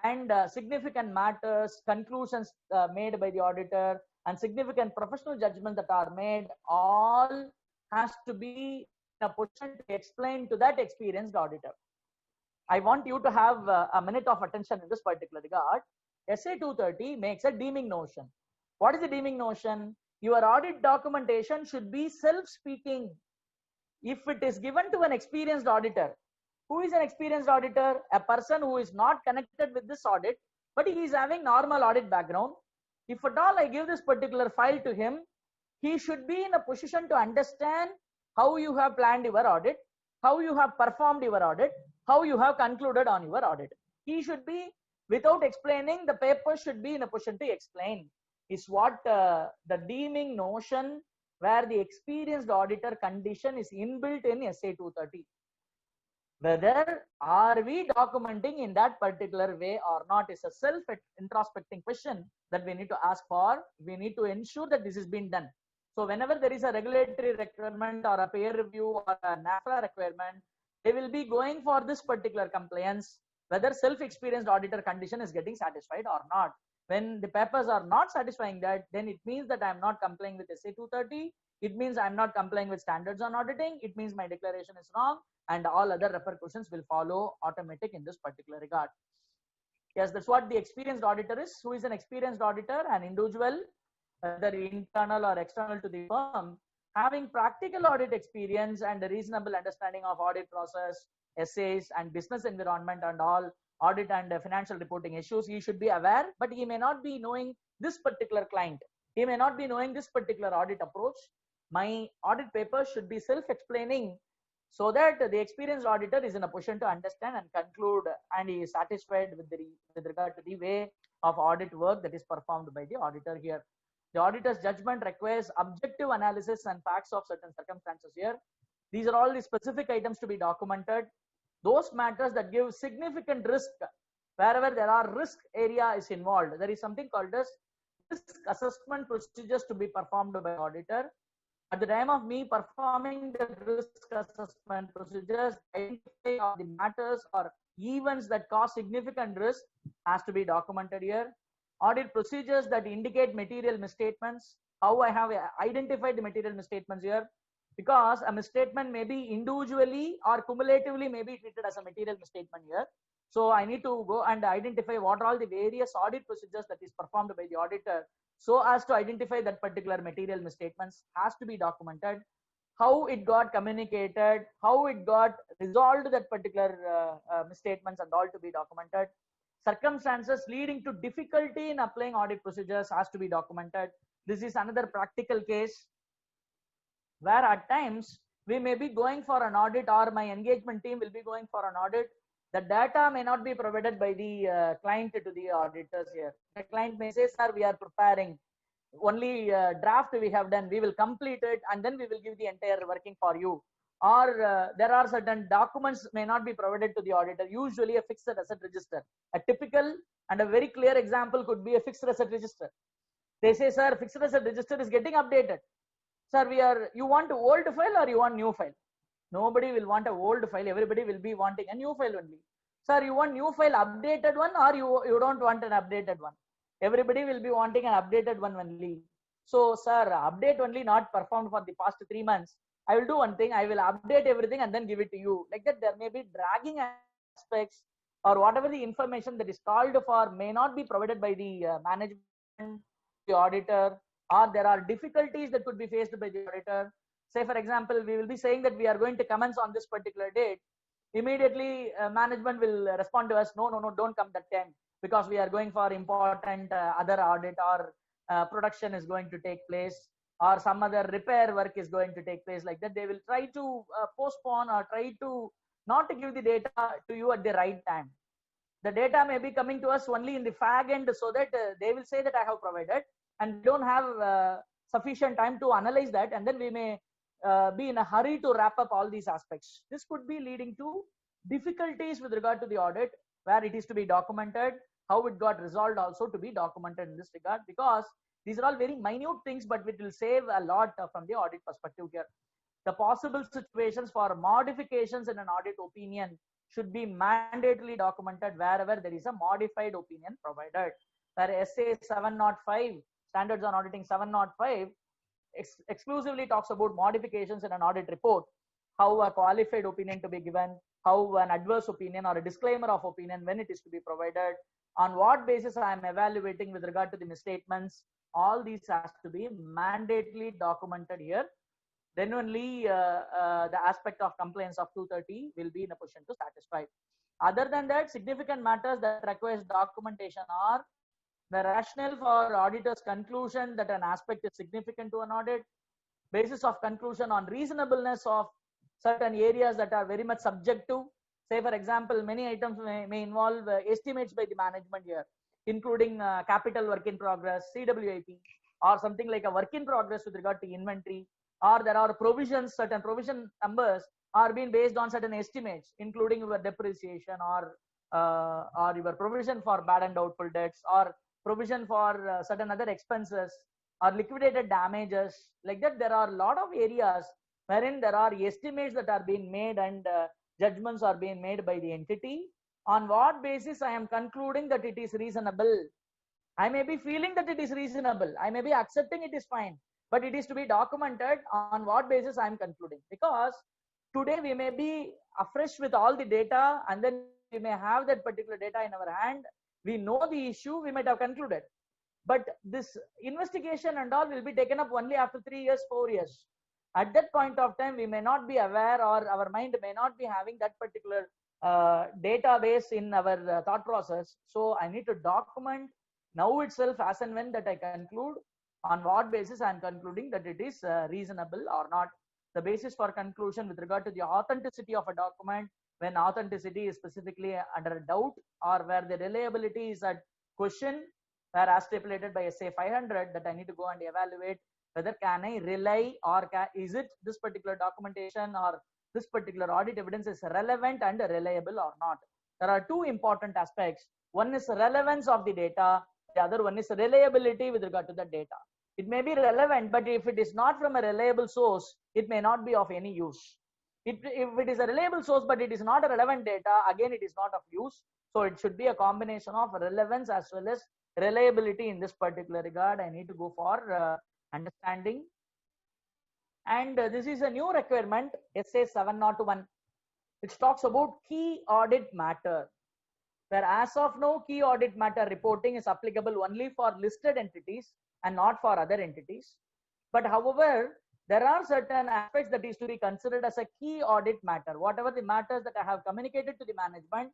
and significant matters, conclusions made by the auditor, and significant professional judgments that are made, all has to be in a position to explain to that experienced auditor. I want you to have a minute of attention in this particular regard. SA 230 makes a deeming notion. What is the deeming notion? Your audit documentation should be self-speaking. If it is given to an experienced auditor, who is an experienced auditor? A person who is not connected with this audit, but he is having normal audit background. If at all I give this particular file to him, he should be in a position to understand how you have planned your audit, how you have performed your audit, how you have concluded on your audit. He should be, without explaining, the paper should be in a position to explain. Is what the deeming notion, where the experienced auditor condition is inbuilt in SA 230. Whether are we documenting in that particular way or not is a self-introspecting question that we need to ask for. We need to ensure that this is being done. So whenever there is a regulatory requirement or a peer review or a NAFRA requirement, they will be going for this particular compliance, whether self-experienced auditor condition is getting satisfied or not. When the papers are not satisfying that, then it means that I am not complying with SA 230. It means I am not complying with standards on auditing. It means my declaration is wrong, and all other repercussions will follow automatic in this particular regard. Yes, that's what the experienced auditor is. Who is an experienced auditor? An individual, whether internal or external to the firm, having practical audit experience and a reasonable understanding of audit process, essays, and business environment and all audit and financial reporting issues. He should be aware, but he may not be knowing this particular client. He may not be knowing this particular audit approach. My audit paper should be self-explaining so that the experienced auditor is in a position to understand and conclude, and he is satisfied with regard to the way of audit work that is performed by the auditor here. The auditor's judgment requires objective analysis and facts of certain circumstances here. These are all the specific items to be documented. Those matters that give significant risk, wherever there are risk area is involved, there is something called as risk assessment procedures to be performed by auditor. At the time of me performing the risk assessment procedures, identify the matters or events that cause significant risk has to be documented here. Audit procedures that indicate material misstatements, how I have identified the material misstatements here, because a misstatement may be individually or cumulatively may be treated as a material misstatement here. So I need to go and identify what are all the various audit procedures that is performed by the auditor, so as to identify that particular material misstatements has to be documented. How it got communicated, how it got resolved, that particular misstatements and all to be documented. Circumstances leading to difficulty in applying audit procedures has to be documented. This is another practical case where at times we may be going for an audit, or my engagement team will be going for an audit. The data may not be provided by the client to the auditors here. The client may say, sir, we are preparing only draft we have done, we will complete it and then we will give the entire working for you. Or there are certain documents may not be provided to the auditor, usually a fixed asset register. A typical and a very clear example could be a fixed asset register. They say, sir, fixed asset register is getting updated. Sir, you want an old file or you want new file? Nobody will want an old file. Everybody will be wanting a new file only. Sir, you want new file updated one, or you don't want an updated one? Everybody will be wanting an updated one only. So, sir, update only not performed for the past 3 months. I will do one thing. I will update everything and then give it to you. Like that, there may be dragging aspects, or whatever the information that is called for may not be provided by the management, the auditor, or there are difficulties that could be faced by the auditor. Say, for example, we will be saying that we are going to commence on this particular date. Immediately, management will respond to us, no, don't come that time, because we are going for important other audit, or production is going to take place, or some other repair work is going to take place. Like that, they will try to postpone or try to not to give the data to you at the right time. The data may be coming to us only in the fag end, so that they will say that I have provided, and don't have sufficient time to analyze that, and then we may be in a hurry to wrap up all these aspects. This could be leading to difficulties with regard to the audit, where it is to be documented, how it got resolved also to be documented in this regard, because these are all very minute things, but it will save a lot from the audit perspective here. The possible situations for modifications in an audit opinion should be mandatorily documented wherever there is a modified opinion provided. Where SA 705, Standards on Auditing 705, exclusively talks about modifications in an audit report, how a qualified opinion to be given, how an adverse opinion or a disclaimer of opinion, when it is to be provided, on what basis I am evaluating with regard to the misstatements. All these has to be mandatorily documented here. Then only the aspect of compliance of 230 will be in a position to satisfy. Other than that, significant matters that requires documentation are the rationale for auditor's conclusion that an aspect is significant to an audit, basis of conclusion on reasonableness of certain areas that are very much subjective. Say, for example, many items may involve estimates by the management here, including capital work in progress, CWIP, or something like a work in progress with regard to inventory, or there are provisions, certain provision numbers are being based on certain estimates, including your depreciation or your provision for bad and doubtful debts, or provision for certain other expenses, or liquidated damages. Like that, there are a lot of areas wherein there are estimates that are being made and judgments are being made by the entity. On what basis I am concluding that it is reasonable? I may be feeling that it is reasonable, I may be accepting it is fine, but it is to be documented on what basis I am concluding. Because today we may be afresh with all the data, and then we may have that particular data in our hand, we know the issue, we might have concluded, but this investigation and all will be taken up only after 3 years, 4 years. At that point of time, we may not be aware, or our mind may not be having that particular database in our thought process. So I need to document now itself, as and when that I conclude, on what basis I am concluding that it is reasonable or not. The basis for conclusion with regard to the authenticity of a document, when authenticity is specifically under doubt, or where the reliability is at question, where as stipulated by SA 500, that I need to go and evaluate whether can I rely, or is it this particular documentation or this particular audit evidence is relevant and reliable or not. There are two important aspects. One is relevance of the data, the other one is reliability with regard to the data. It may be relevant, but if it is not from a reliable source, it may not be of any use. If it is a reliable source, but it is not a relevant data, again, it is not of use. So it should be a combination of relevance as well as reliability in this particular regard. I need to go for understanding. And this is a new requirement, SA 701, which talks about key audit matter, where as of now, key audit matter reporting is applicable only for listed entities and not for other entities. But however, there are certain aspects that is to be considered as a key audit matter. Whatever the matters that I have communicated to the management,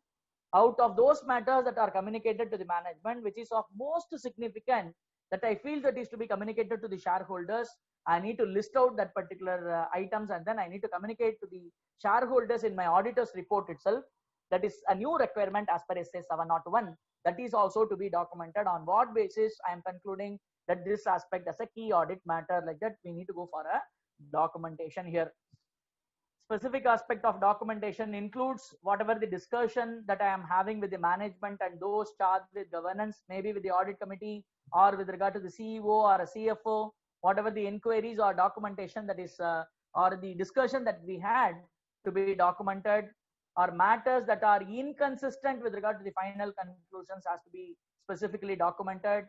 out of those matters that are communicated to the management, which is of most significant, that I feel that is to be communicated to the shareholders, I need to list out that particular items, and then I need to communicate to the shareholders in my auditor's report itself. That is a new requirement as per SA 701. That is also to be documented on what basis I am concluding that this aspect as a key audit matter. Like that, we need to go for a documentation here. Specific aspect of documentation includes whatever the discussion that I am having with the management and those charged with governance, maybe with the audit committee or with regard to the CEO or a CFO, whatever the inquiries or documentation that is, or the discussion that we had to be documented, or matters that are inconsistent with regard to the final conclusions has to be specifically documented.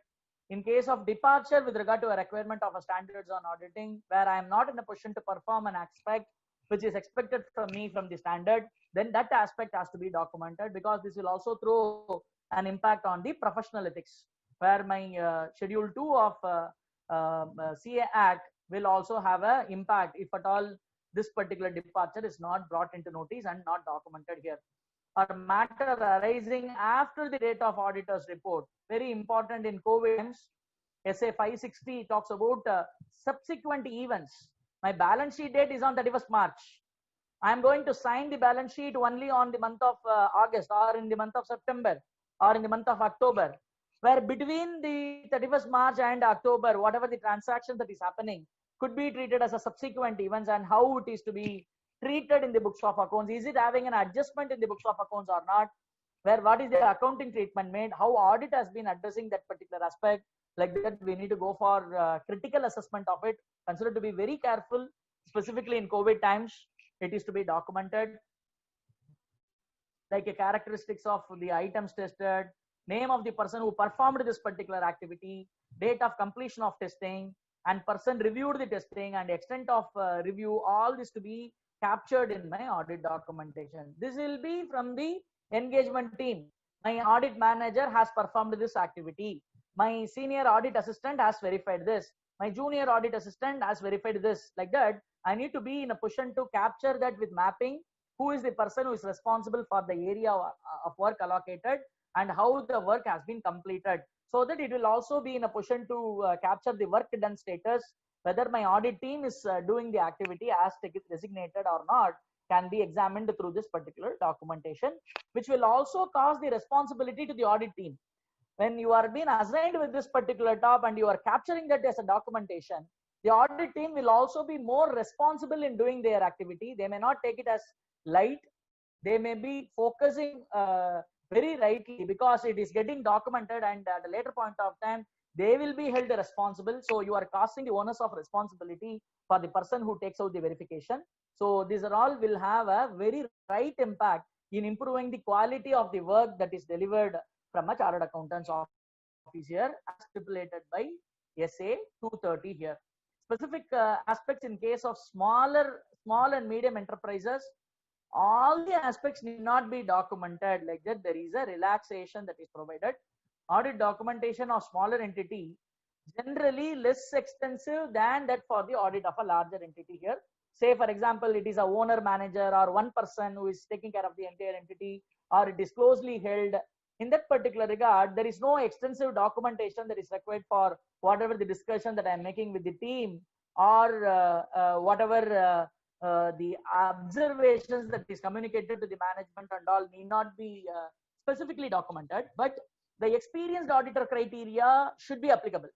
In case of departure with regard to a requirement of a standards on auditing, where I am not in a position to perform an aspect which is expected from me from the standard, then that aspect has to be documented, because this will also throw an impact on the professional ethics, where my schedule 2 of CA Act will also have an impact if at all this particular departure is not brought into notice and not documented here. Or matter arising after the date of auditor's report, very important in COVID times. SA 560 talks about subsequent events. My balance sheet date is on 31st March. I am going to sign the balance sheet only on the month of August, or in the month of September, or in the month of October, where between the 31st March and October, whatever the transaction that is happening could be treated as a subsequent events, and how it is to be treated in the books of accounts. Is it having an adjustment in the books of accounts or not? Where what is the accounting treatment made? How audit has been addressing that particular aspect? Like that, we need to go for critical assessment of it. Consider to be very careful, specifically in COVID times. It is to be documented. like a characteristics of the items tested, name of the person who performed this particular activity, date of completion of testing, and person reviewed the testing and extent of review, all this to be captured in my audit documentation. This will be from the engagement team. My audit manager has performed this activity. My senior audit assistant has verified this. My junior audit assistant has verified this. Like that, I need to be in a position to capture that with mapping. Who is the person who is responsible for the area of work allocated and how the work has been completed, so that it will also be in a position to capture the work done status, whether my audit team is doing the activity as designated or not, can be examined through this particular documentation, which will also cause the responsibility to the audit team. When you are being assigned with this particular job and you are capturing that as a documentation, the audit team will also be more responsible in doing their activity. They may not take it as light. They may be focusing very rightly because it is getting documented, and at a later point of time, they will be held responsible. So you are casting the onus of responsibility for the person who takes out the verification. So these are all will have a very right impact in improving the quality of the work that is delivered from a chartered accountant's office here, as stipulated by SA 230 here. Specific aspects in case of small and medium enterprises, all the aspects need not be documented. Like that, there is a relaxation that is provided. Audit documentation of smaller entity generally less extensive than that for the audit of a larger entity here. Say for example, it is a owner manager or one person who is taking care of the entire entity, or it is closely held. In that particular regard, there is no extensive documentation that is required for whatever the discussion that I am making with the team, or whatever the observations that is communicated to the management and all need not be specifically documented, but the experienced auditor criteria should be applicable.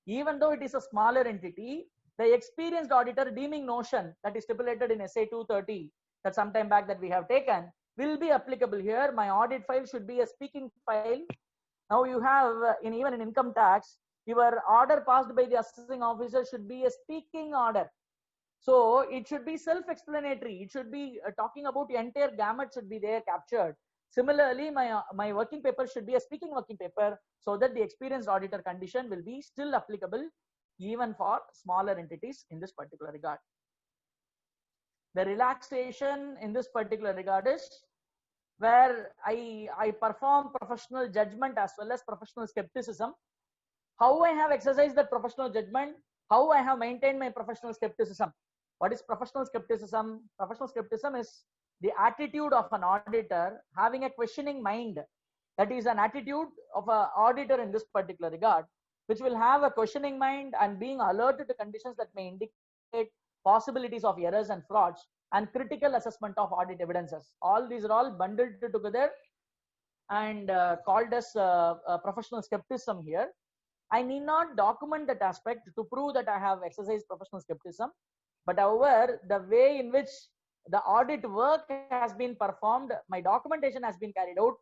Even though it is a smaller entity, the experienced auditor deeming notion that is stipulated in SA 230 that sometime back that we have taken will be applicable here. My audit file should be a speaking file. Now you have even in income tax, your order passed by the assessing officer should be a speaking order. So it should be self-explanatory. It should be talking about the entire gamut should be there captured. Similarly, my working paper should be a speaking working paper, so that the experienced auditor condition will be still applicable even for smaller entities in this particular regard. The relaxation in this particular regard is where I perform professional judgment as well as professional skepticism. How I have exercised that professional judgment, how I have maintained my professional skepticism. What is professional skepticism? Professional skepticism is the attitude of an auditor having a questioning mind. That is an attitude of an auditor in this particular regard, which will have a questioning mind and being alerted to conditions that may indicate possibilities of errors and frauds, and critical assessment of audit evidences. All these are all bundled together and called as professional skepticism here. I need not document that aspect to prove that I have exercised professional skepticism, but however, the way in which the audit work has been performed, my documentation has been carried out,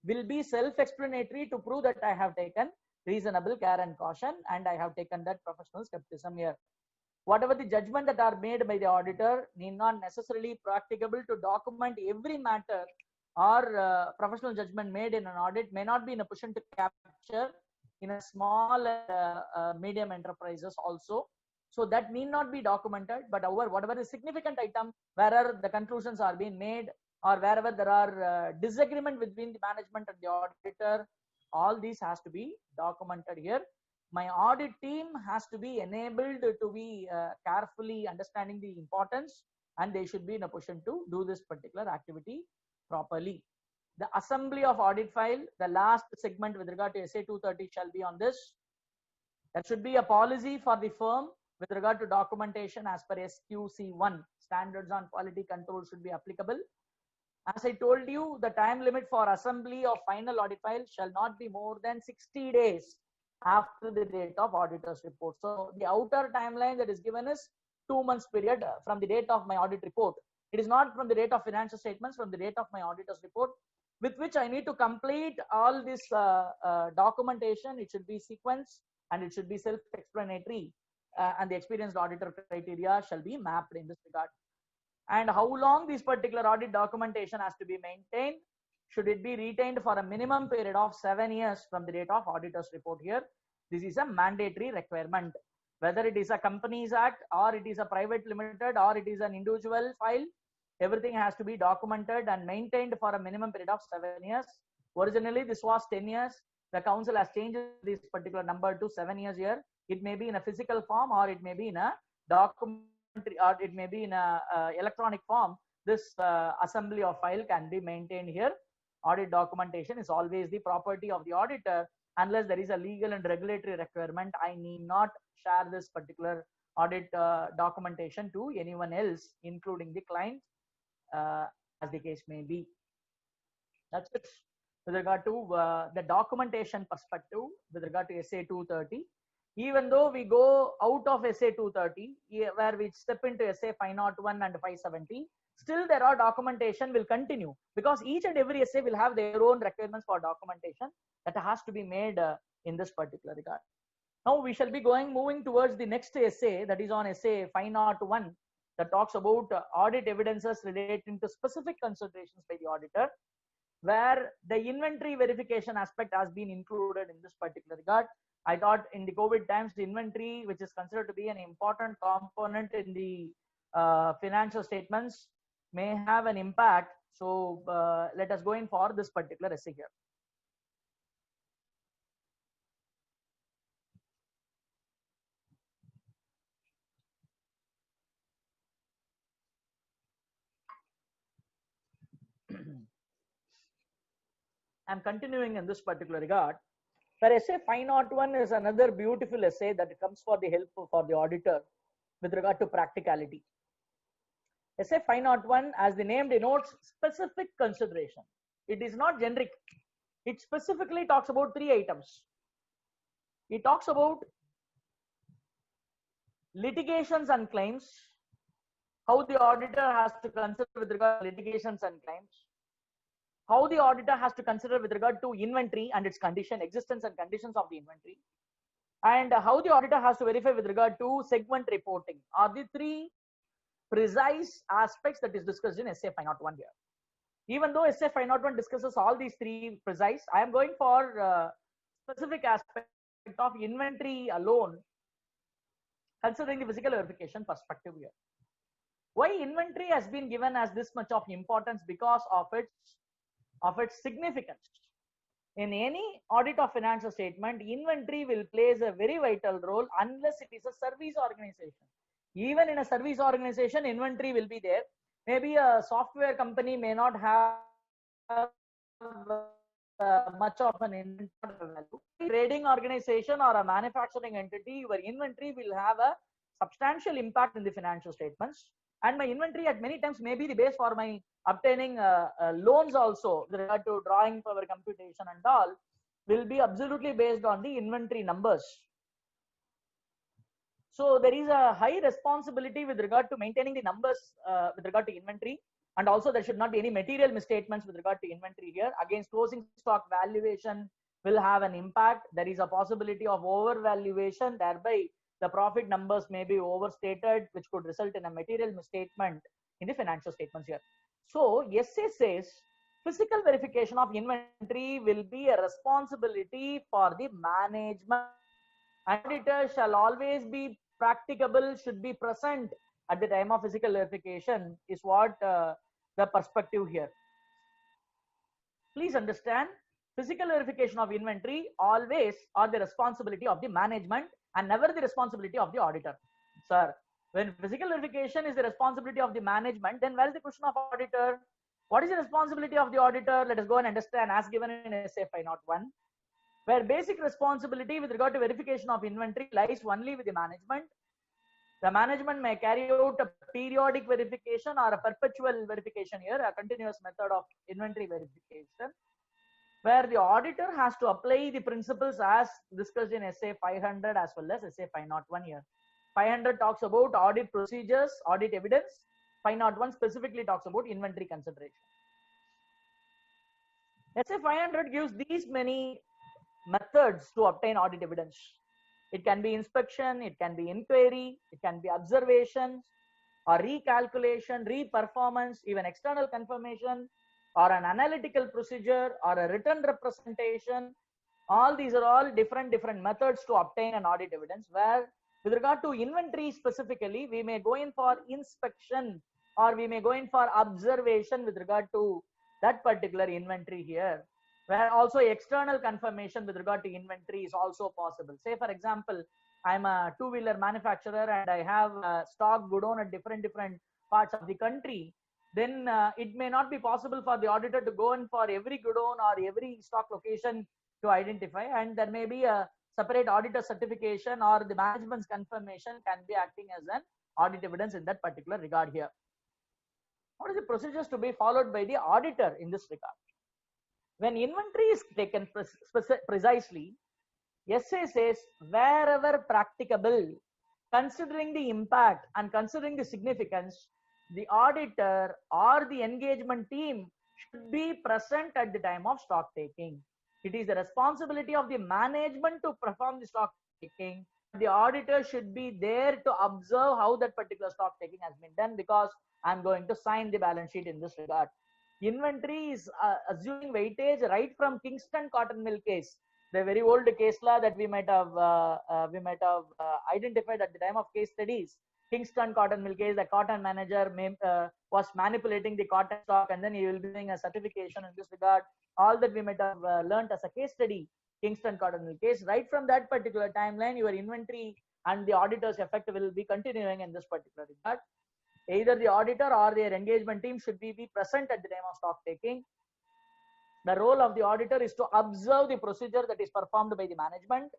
will be self-explanatory to prove that I have taken reasonable care and caution, and I have taken that professional skepticism here. Whatever the judgment that are made by the auditor need not necessarily practicable to document every matter, or professional judgment made in an audit may not be in a position to capture in a small medium enterprises also. So that need not be documented, but however, whatever is significant item, wherever the conclusions are being made, or wherever there are disagreement between the management and the auditor, all these has to be documented here. My audit team has to be enabled to be carefully understanding the importance, and they should be in a position to do this particular activity properly. The assembly of audit file, the last segment with regard to SA 230 shall be on this. There should be a policy for the firm with regard to documentation as per SQC1. Standards on quality control should be applicable. As I told you, the time limit for assembly of final audit file shall not be more than 60 days after the date of auditor's report. So the outer timeline that is given is 2 months period from the date of my audit report. It is not from the date of financial statements, from the date of my auditor's report, with which I need to complete all this documentation. It should be sequenced and it should be self-explanatory, and the experienced auditor criteria shall be mapped in this regard. And how long this particular audit documentation has to be maintained should it be retained for a minimum period of 7 years from the date of auditor's report here. This is a mandatory requirement. Whether it is a Companies Act or it is a private limited or it is an individual file, everything has to be documented and maintained for a minimum period of 7 years. Originally, this was 10 years. The council has changed this particular number to 7 years here. It may be in a physical form or it may be in a documentary or it may be in a electronic form. This assembly of file can be maintained here. Audit documentation is always the property of the auditor. Unless there is a legal and regulatory requirement, I need not share this particular audit documentation to anyone else, including the client, as the case may be. That's it with regard to the documentation perspective with regard to SA 230. Even though we go out of SA 230, where we step into SA 501 and 570, still there are documentation will continue, because each and every SA will have their own requirements for documentation that has to be made in this particular regard. Now we shall be moving towards the next SA, that is on SA 501, that talks about audit evidences relating to specific considerations by the auditor, where the inventory verification aspect has been included in this particular regard. I thought in the COVID times, the inventory, which is considered to be an important component in the financial statements, may have an impact. So let us go in for this particular essay here. I'm continuing in this particular regard. Where essay 501 is another beautiful essay that comes for the help for the auditor with regard to practicality. Essay 501, as the name denotes, specific consideration. It is not generic. It specifically talks about 3 items. It talks about litigations and claims, how the auditor has to consider with regard to litigations and claims, how the auditor has to consider with regard to inventory and its condition, existence and conditions of the inventory, and how the auditor has to verify with regard to segment reporting, are the 3 precise aspects that is discussed in SA 501 here. Even though SA 501 discusses all these 3 precise, I am going for specific aspect of inventory alone, considering the physical verification perspective here. Why inventory has been given as this much of importance? Because of its significance. In any audit of financial statement, inventory will play a very vital role unless it is a service organization. Even in a service organization, inventory will be there. Maybe a software company may not have much of an inventory value. Trading organization or a manufacturing entity, your inventory will have a substantial impact in the financial statements. And my inventory at many times may be the base for my obtaining loans also with regard to drawing power computation and all, will be absolutely based on the inventory numbers. So there is a high responsibility with regard to maintaining the numbers with regard to inventory, and also there should not be any material misstatements with regard to inventory here. Against closing stock valuation will have an impact. There is a possibility of overvaluation, thereby the profit numbers may be overstated, which could result in a material misstatement in the financial statements here. So SA says physical verification of inventory will be a responsibility for the management. Auditor shall always be practicable, should be present at the time of physical verification, is what the perspective here. Please understand, physical verification of inventory always are the responsibility of the management and never the responsibility of the auditor. Sir, when physical verification is the responsibility of the management, then where is the question of auditor? What is the responsibility of the auditor? Let us go and understand as given in SA 501, where basic responsibility with regard to verification of inventory lies only with the management. The management may carry out a periodic verification or a perpetual verification here, a continuous method of inventory verification, where the auditor has to apply the principles as discussed in SA 500 as well as SA 501 here. 500 talks about audit procedures, audit evidence. 501 specifically talks about inventory consideration. SA 500 gives these many methods to obtain audit evidence. It can be inspection, it can be inquiry, it can be observation or recalculation, reperformance, even external confirmation, or an analytical procedure or a written representation. All these are all different methods to obtain an audit evidence, where with regard to inventory specifically, we may go in for inspection or we may go in for observation with regard to that particular inventory here, where also external confirmation with regard to inventory is also possible. Say for example, I'm a two-wheeler manufacturer and I have stock godown at different parts of the country. Then it may not be possible for the auditor to go in for every godown or every stock location to identify, and there may be a separate auditor certification or the management's confirmation can be acting as an audit evidence in that particular regard here. What are the procedures to be followed by the auditor in this regard? When inventory is taken precisely, SA says wherever practicable, considering the impact and considering the significance, the auditor or the engagement team should be present at the time of stock taking. It is the responsibility of the management to perform the stock taking. The auditor should be there to observe how that particular stock taking has been done, because I'm going to sign the balance sheet in this regard. Inventory is assuming weightage right from Kingston Cotton Mill case, the very old case law that we might have identified at the time of case studies. Kingston Cotton Mill case, the cotton manager was manipulating the cotton stock, and then he will be doing a certification in this regard. All that we might have learnt as a case study, Kingston Cotton Mill case. Right from that particular timeline, your inventory and the auditor's effect will be continuing in this particular regard. Either the auditor or their engagement team should be present at the time of stock taking. The role of the auditor is to observe the procedure that is performed by the management,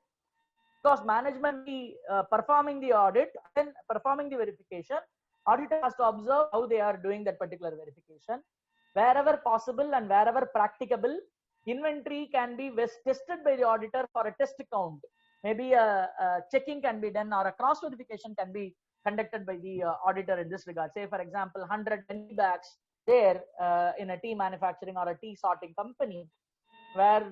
because management be performing the audit and performing the verification. Auditor has to observe how they are doing that particular verification. Wherever possible and wherever practicable, inventory can be tested by the auditor for a test count. Maybe a checking can be done or a cross verification can be conducted by the auditor in this regard. Say for example, 100 bags there in a tea manufacturing or a tea sorting company, where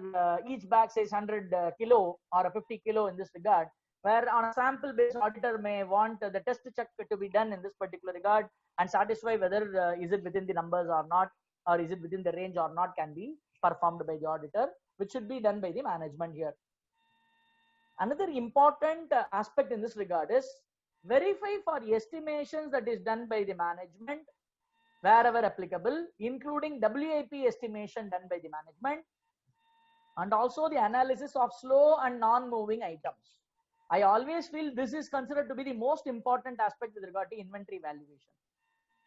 each bag says 100 kilo or a 50 kilo in this regard, where on a sample based auditor may want the test check to be done in this particular regard and satisfy whether is it within the numbers or not, or is it within the range or not, can be performed by the auditor, which should be done by the management here. Another important aspect in this regard is verify for estimations that is done by the management wherever applicable, including WIP estimation done by the management, and also the analysis of slow and non-moving items. I always feel this is considered to be the most important aspect with regard to inventory valuation.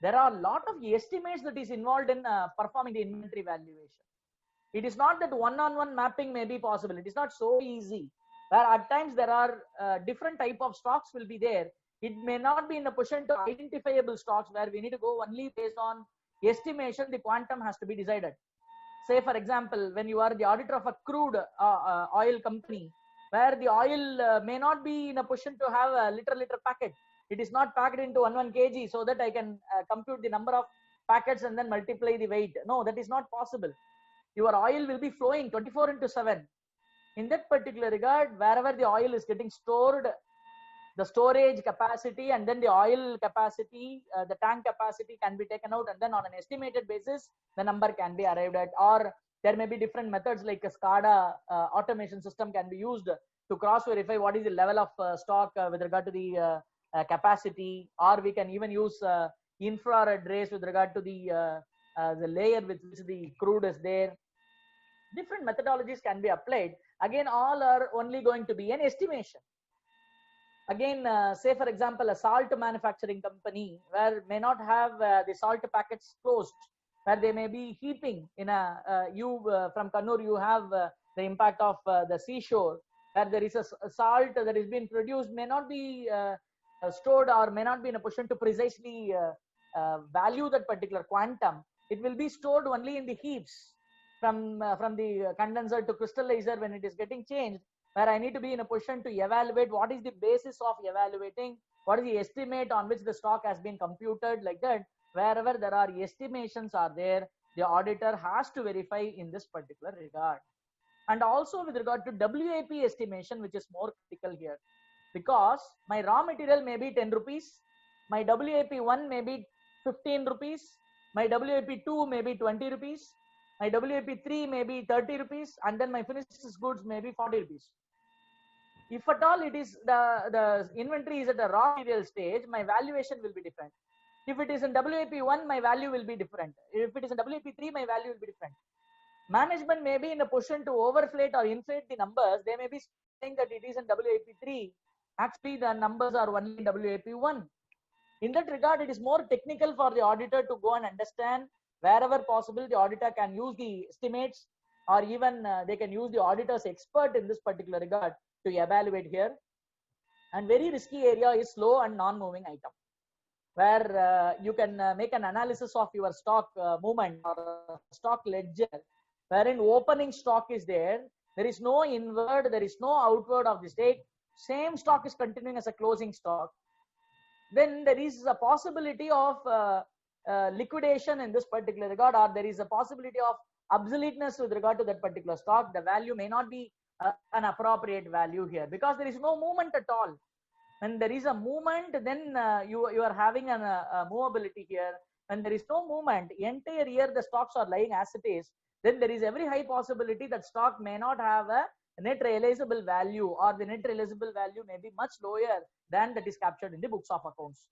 There are a lot of estimates that is involved in performing the inventory valuation. It is not that one-on-one mapping may be possible. It is not so easy. Where at times there are different type of stocks will be there. It may not be in a position to identifiable stocks where we need to go only based on estimation. The quantum has to be decided. Say for example, when you are the auditor of a crude oil company, where the oil may not be in a position to have a liter packet. It is not packed into 1 kg so that I can compute the number of packets and then multiply the weight. No, that is not possible. Your oil will be flowing 24/7. In that particular regard, wherever the oil is getting stored, the storage capacity and then the oil capacity, the tank capacity can be taken out, and then on an estimated basis, the number can be arrived at. Or there may be different methods like a SCADA automation system can be used to cross verify what is the level of stock with regard to the capacity, or we can even use infrared rays with regard to the layer with which the crude is there. Different methodologies can be applied. Again, all are only going to be an estimation. Again, say for example, a salt manufacturing company where may not have the salt packets closed, where they may be heaping in a, from Kannur, you have the impact of the seashore, where there is a salt that is being produced, may not be stored or may not be in a position to precisely value that particular quantum. It will be stored only in the heaps from the condenser to crystallizer when it is getting changed, where I need to be in a position to evaluate what is the basis of evaluating, what is the estimate on which the stock has been computed, like that. Wherever there are estimations are there, the auditor has to verify in this particular regard. And also with regard to WIP estimation, which is more critical here, because my raw material may be 10 rupees, my WIP 1 may be 15 rupees, my WIP 2 may be 20 rupees, My WAP3 may be 30 rupees, and then my finished goods may be 40 rupees. If at all it is the inventory is at the raw material stage, my valuation will be different. If it is in WAP1, my value will be different. If it is in WAP3, my value will be different. Management may be in a position to overflate or inflate the numbers. They may be saying that it is in WAP3. Actually, the numbers are only in WAP1. In that regard, it is more technical for the auditor to go and understand. Wherever possible, the auditor can use the estimates, or even they can use the auditor's expert in this particular regard to evaluate here. And very risky area is slow and non-moving item, where you can make an analysis of your stock movement or stock ledger, wherein opening stock is there is no inward, there is no outward of the state, same stock is continuing as a closing stock, then there is a possibility of liquidation in this particular regard, or there is a possibility of obsoleteness with regard to that particular stock. The value may not be an appropriate value here, because there is no movement at all. When there is a movement, then you are having a movability here. When there is no movement, entire year the stocks are lying as it is, then there is every high possibility that stock may not have a net realizable value, or the net realizable value may be much lower than that is captured in the books of accounts.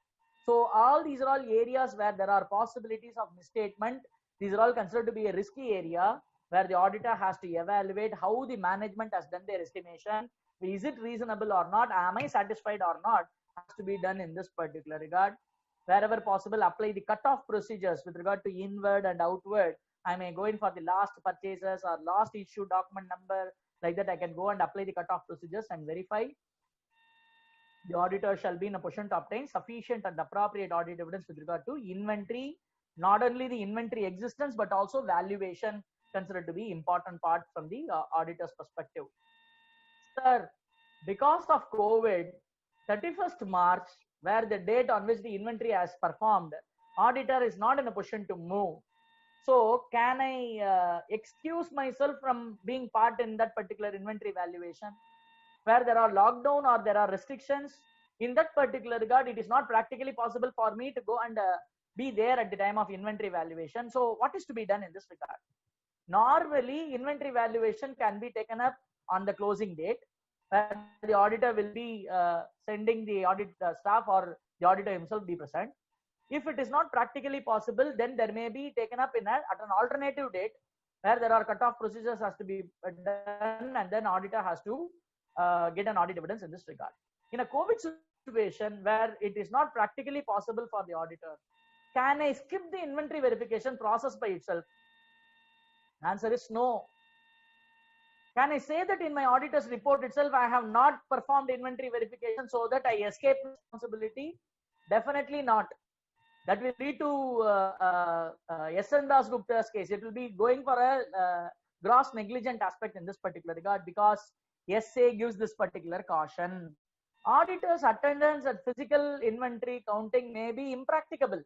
So all these are all areas where there are possibilities of misstatement. These are all considered to be a risky area, where the auditor has to evaluate how the management has done their estimation. Is it reasonable or not? Am I satisfied or not? Has to be done in this particular regard. Wherever possible, apply the cutoff procedures with regard to inward and outward. I may go in for the last purchases or last issue document number. Like that, I can go and apply the cutoff procedures and verify. The auditor shall be in a position to obtain sufficient and appropriate audit evidence with regard to inventory. Not only the inventory existence, but also valuation, considered to be important part from the auditor's perspective. Sir, because of COVID, 31st March, where the date on which the inventory has performed, auditor is not in a position to move. So can I excuse myself from being part in that particular inventory valuation, where there are lockdown or there are restrictions? In that particular regard, it is not practically possible for me to go and be there at the time of inventory valuation. So what is to be done in this regard? Normally, inventory valuation can be taken up on the closing date, where the auditor will be sending the audit staff, or the auditor himself be present. If it is not practically possible, then there may be taken up at an alternative date, where there are cutoff procedures has to be done, and then auditor has to get an audit evidence in this regard. In a COVID situation where it is not practically possible for the auditor, can I skip the inventory verification process by itself? Answer is no. Can I say that in my auditor's report itself, I have not performed inventory verification so that I escape responsibility? Definitely not. That will lead to S.N. Das Gupta's case. It will be going for a gross negligent aspect in this particular regard, because SA gives this particular caution. Auditor's attendance at physical inventory counting may be impracticable.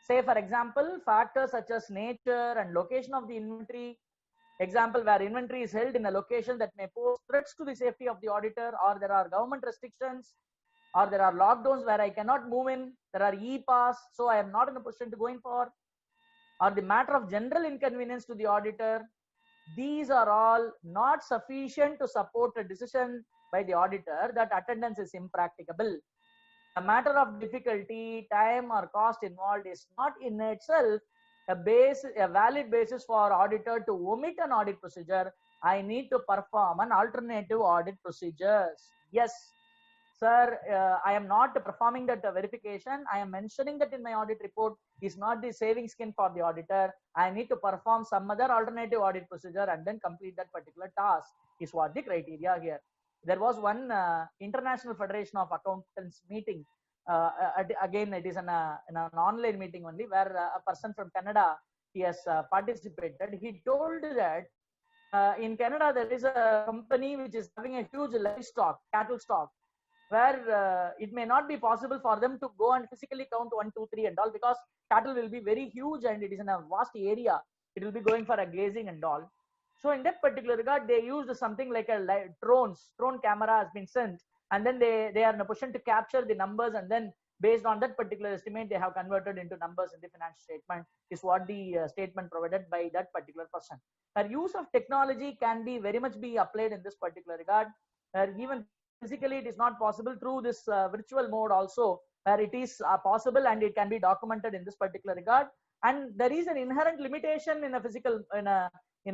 Say, for example, factors such as nature and location of the inventory. Example, where inventory is held in a location that may pose threats to the safety of the auditor, or there are government restrictions, or there are lockdowns where I cannot move in, there are e-pass, so I am not in a position to go in for, or the matter of general inconvenience to the auditor. These are all not sufficient to support a decision by the auditor that attendance is impracticable. A matter of difficulty, time, or cost involved is not in itself a valid basis for auditor to omit an audit procedure. I need to perform an alternative audit procedures. Yes, sir, I am not performing that verification. I am mentioning that in my audit report is not the saving skin for the auditor. I need to perform some other alternative audit procedure and then complete that particular task, is what the criteria here. There was one International Federation of Accountants meeting. Again, it is in an online meeting only, where a person from Canada, he has participated. He told that in Canada, there is a company which is having a huge livestock, cattle stock, where it may not be possible for them to go and physically count 1, 2, 3 and all, because cattle will be very huge and it is in a vast area. It will be going for a grazing and all. So in that particular regard, they used something like a drone camera has been sent, and then they are in a position to capture the numbers and then Based on that particular estimate, they have converted into numbers in the financial statement, is what the statement provided by that particular person. Her use of technology can be very much be applied in this particular regard. Even physically, it is not possible through this virtual mode also, where it is possible and it can be documented in this particular regard. And there is an inherent limitation in a physical, in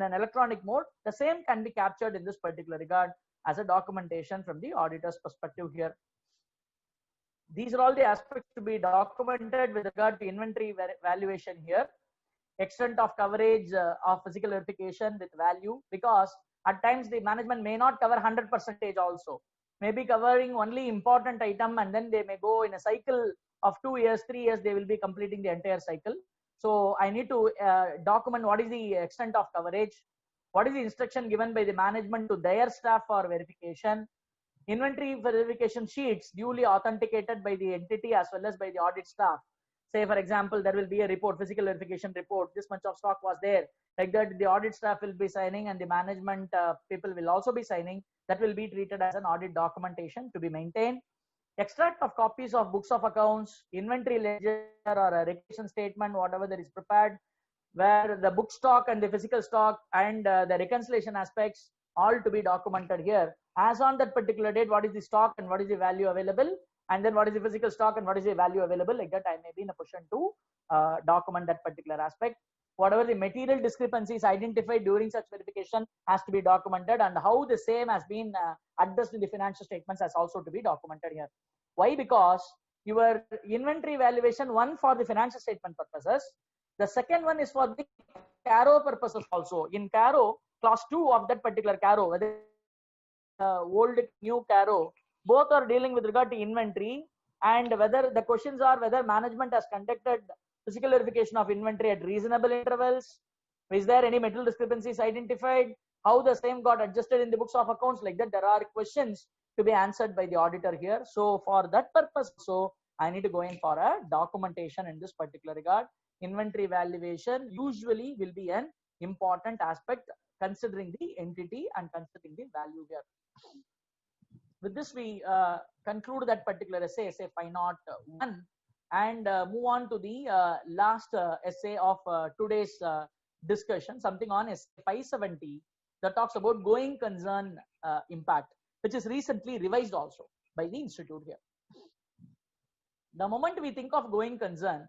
an electronic mode. The same can be captured in this particular regard as a documentation from the auditor's perspective here. These are all the aspects to be documented with regard to inventory valuation here. Extent of coverage of physical verification with value, because at times the management may not cover 100% also, maybe covering only important item, and then they may go in a cycle of 2 years, 3 years, they will be completing the entire cycle. So I need to document what is the extent of coverage, what is the instruction given by the management to their staff for verification, inventory verification sheets duly authenticated by the entity as well as by the audit staff. Say for example, there will be a report, physical verification report, this much of stock was there, like that the audit staff will be signing and the management people will also be signing. That will be treated as an audit documentation to be maintained. Extract of copies of books of accounts, inventory ledger or a requisition statement, whatever that is prepared, where the book stock and the physical stock and the reconciliation aspects all to be documented here. As on that particular date, what is the stock and what is the value available, and then what is the physical stock and what is the value available, like that I may be in a position to document that particular aspect. Whatever the material discrepancies identified during such verification has to be documented, and how the same has been addressed in the financial statements has also to be documented here. Why? Because your inventory valuation, one for the financial statement purposes, the second one is for the CARO purposes also. In CARO, clause 2 of that particular CARO, whether old, new CARO, both are dealing with regard to inventory, and whether the questions are whether management has conducted physical verification of inventory at reasonable intervals, is there any material discrepancies identified, how the same got adjusted in the books of accounts, like that there are questions to be answered by the auditor here. So for that purpose, so I need to go in for a documentation in this particular regard. Inventory valuation usually will be an important aspect considering the entity and considering the value here. With this, we conclude that particular essay, essay 501, and move on to the last essay of today's discussion, something on essay 570 that talks about going concern impact, which is recently revised also by the institute here. The moment we think of going concern,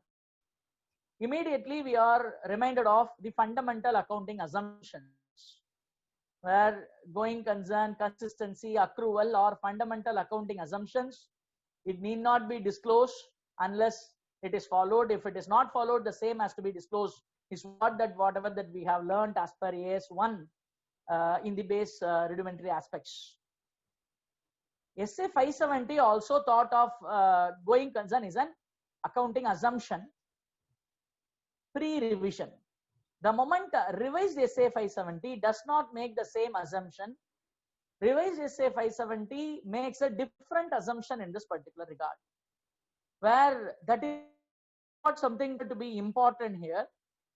immediately we are reminded of the fundamental accounting assumptions, where going concern, consistency, accrual are fundamental accounting assumptions. It need not be disclosed unless it is followed. If it is not followed, the same has to be disclosed. Is what that whatever that we have learned as per AS1 in the base rudimentary aspects. SA 570 also thought of going concern is an accounting assumption pre-revision. The moment revised SA 570 does not make the same assumption. Revised SA 570 makes a different assumption in this particular regard, where that is not something to be important here,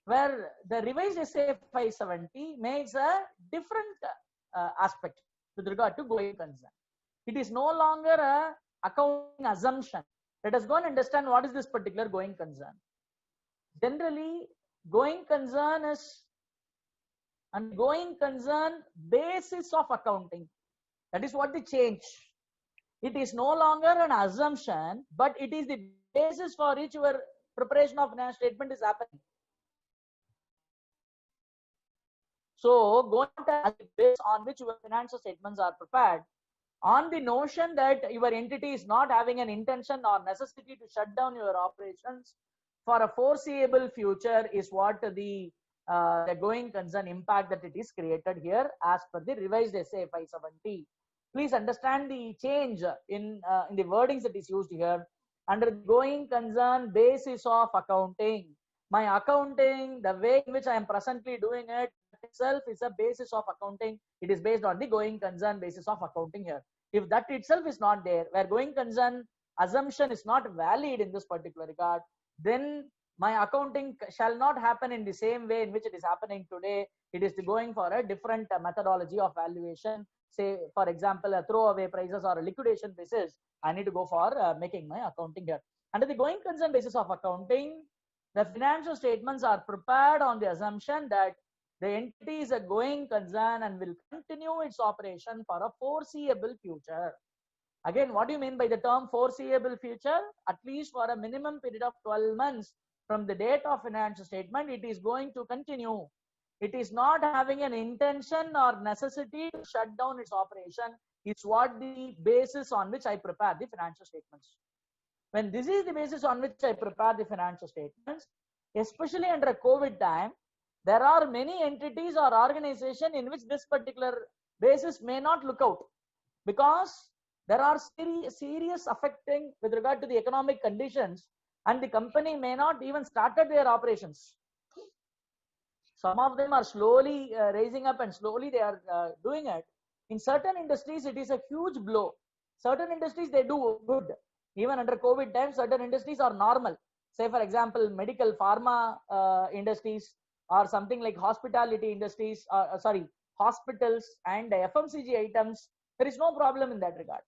where the revised SA 570 makes a different aspect with regard to going concern. It is no longer a accounting assumption. Let us go and understand what is this particular going concern. Generally, going concern is and going concern basis of accounting. That is what the change. It is no longer an assumption, but it is the basis for which your preparation of financial statement is happening. So, going to the base on which your financial statements are prepared, on the notion that your entity is not having an intention or necessity to shut down your operations for a foreseeable future, is what the going concern impact that it is created here as per the revised SA 570. Please understand the change in the wordings that is used here. Under going concern basis of accounting, my accounting, the way in which I am presently doing it itself is a basis of accounting. It is based on the going concern basis of accounting here. If that itself is not there, where going concern assumption is not valid in this particular regard, then my accounting shall not happen in the same way in which it is happening today. It is going for a different methodology of valuation. Say, for example, a throwaway prices or a liquidation basis, I need to go for making my accounting here. Under the going concern basis of accounting, the financial statements are prepared on the assumption that the entity is a going concern and will continue its operation for a foreseeable future. Again, what do you mean by the term foreseeable future? At least for a minimum period of 12 months from the date of financial statement, it is going to continue. It is not having an intention or necessity to shut down its operation. It's what the basis on which I prepare the financial statements. When this is the basis on which I prepare the financial statements, especially under a COVID time, there are many entities or organizations in which this particular basis may not look out, because there are serious affecting with regard to the economic conditions, and the company may not even started their operations. Some of them are slowly raising up and slowly they are doing it. In certain industries, it is a huge blow. Certain industries, they do good. Even under COVID time, certain industries are normal. Say, for example, medical pharma industries, or something like hospitality industries, hospitals and FMCG items, there is no problem in that regard.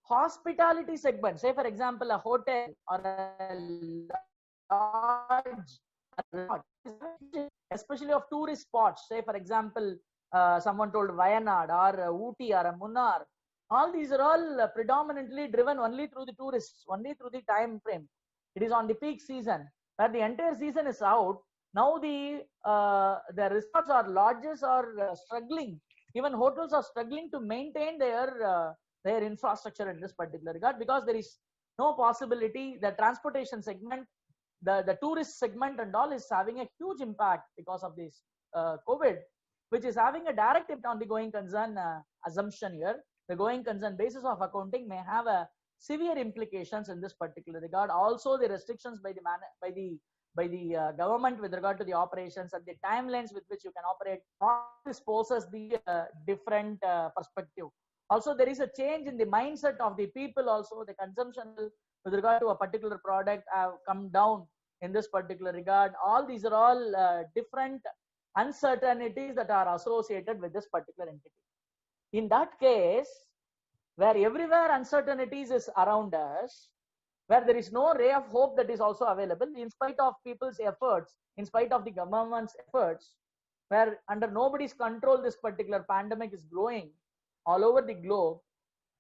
Hospitality segment, say for example, a hotel or a lodge, especially of tourist spots, say for example, someone told Wayanad or Ooty or Munnar, all these are all predominantly driven only through the tourists, only through the time frame. It is on the peak season, where the entire season is out. Now the resorts or lodges are struggling. Even hotels are struggling to maintain their infrastructure in this particular regard, because there is no possibility. The transportation segment, the tourist segment and all is having a huge impact because of this COVID, which is having a direct impact on the going concern assumption here. The going concern basis of accounting may have a severe implications in this particular regard. Also, the restrictions by the government with regard to the operations and the timelines with which you can operate, all this poses the different perspective. Also, there is a change in the mindset of the people. Also, the consumption with regard to a particular product have come down in this particular regard. All these are all different uncertainties that are associated with this particular entity. In that case, where everywhere uncertainties is around us, where there is no ray of hope that is also available, in spite of people's efforts, in spite of the government's efforts, where under nobody's control this particular pandemic is growing all over the globe,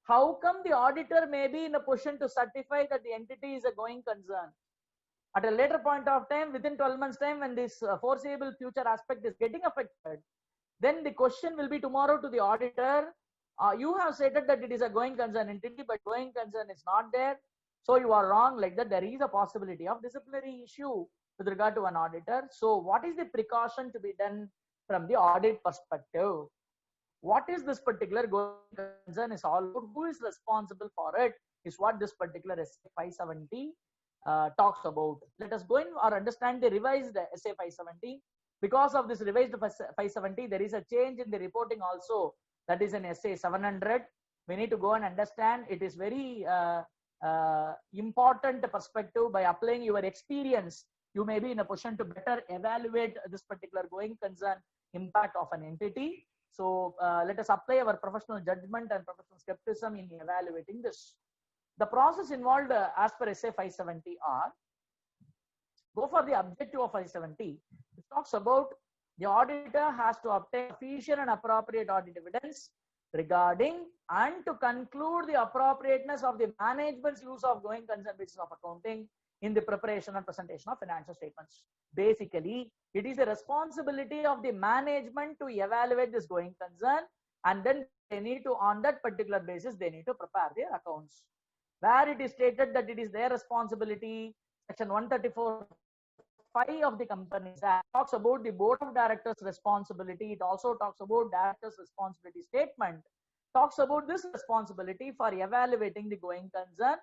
how come the auditor may be in a position to certify that the entity is a going concern? At a later point of time, within 12 months time, when this foreseeable future aspect is getting affected, then the question will be tomorrow to the auditor, you have stated that it is a going concern entity, but going concern is not there. So you are wrong. Like that, there is a possibility of disciplinary issue with regard to an auditor. So what is the precaution to be done from the audit perspective? What is this particular going concern is all about? Who is responsible for it is what this particular SA 570 talks about. Let us go in or understand the revised SA 570. Because of this revised 570, there is a change in the reporting also. That is an SA 700. We need to go and understand. It is very important perspective. By applying your experience, you may be in a position to better evaluate this particular going concern impact of an entity. So let us apply our professional judgment and professional skepticism in evaluating this. The process involved as per SA 570 are, go for the objective of 570. It talks about the auditor has to obtain sufficient and appropriate audit evidence regarding and to conclude the appropriateness of the management's use of going concern basis of accounting in the preparation and presentation of financial statements. Basically, it is the responsibility of the management to evaluate this going concern, and then they need to, on that particular basis, they need to prepare their accounts. Where it is stated that it is their responsibility, section 134(5) of the Companies Act talks about the board of directors responsibility. It also talks about directors responsibility statement, talks about this responsibility for evaluating the going concern.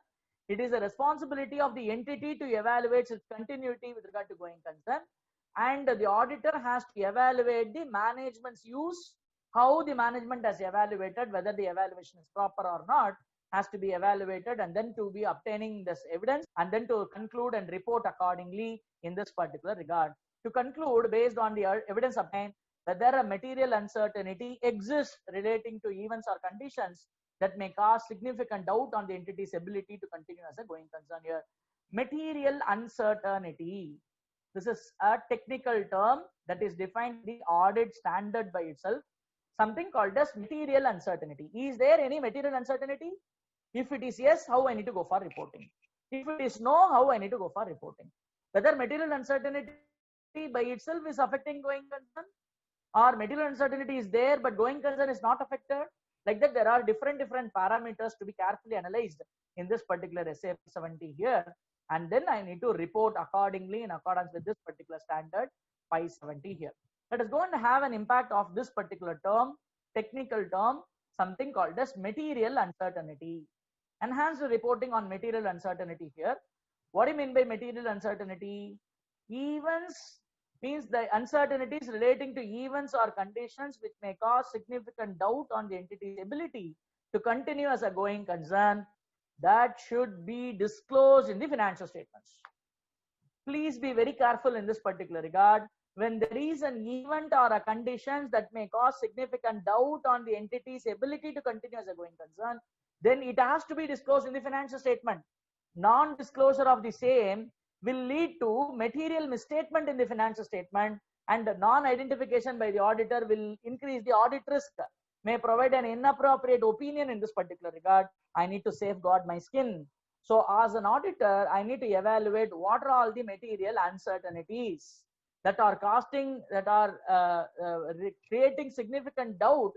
It is a responsibility of the entity to evaluate its continuity with regard to going concern, and the auditor has to evaluate the management's use, how the management has evaluated, whether the evaluation is proper or not, has to be evaluated, and then to be obtaining this evidence, and then to conclude and report accordingly in this particular regard. To conclude, based on the evidence obtained, that there are material uncertainty exists relating to events or conditions that may cause significant doubt on the entity's ability to continue as a going concern here. material uncertainty. This is a technical term that is defined in the audit standard by itself, something called as material uncertainty. Is there any material uncertainty? If it is yes, how I need to go for reporting? If it is no, how I need to go for reporting? Whether material uncertainty by itself is affecting going concern, or material uncertainty is there but going concern is not affected. Like that, there are different parameters to be carefully analyzed in this particular SA 70 here, and then I need to report accordingly in accordance with this particular standard 570 here. Let us go and have an impact of this particular term, technical term, something called as material uncertainty. Enhanced reporting on material uncertainty here. What do you mean by material uncertainty? Events means the uncertainties relating to events or conditions which may cause significant doubt on the entity's ability to continue as a going concern, that should be disclosed in the financial statements. Please be very careful in this particular regard. When there is an event or a conditions that may cause significant doubt on the entity's ability to continue as a going concern, then it has to be disclosed in the financial statement. Non-disclosure of the same will lead to material misstatement in the financial statement, and non-identification by the auditor will increase the audit risk, may provide an inappropriate opinion in this particular regard. I need to safeguard my skin. So as an auditor, I need to evaluate what are all the material uncertainties that are creating significant doubt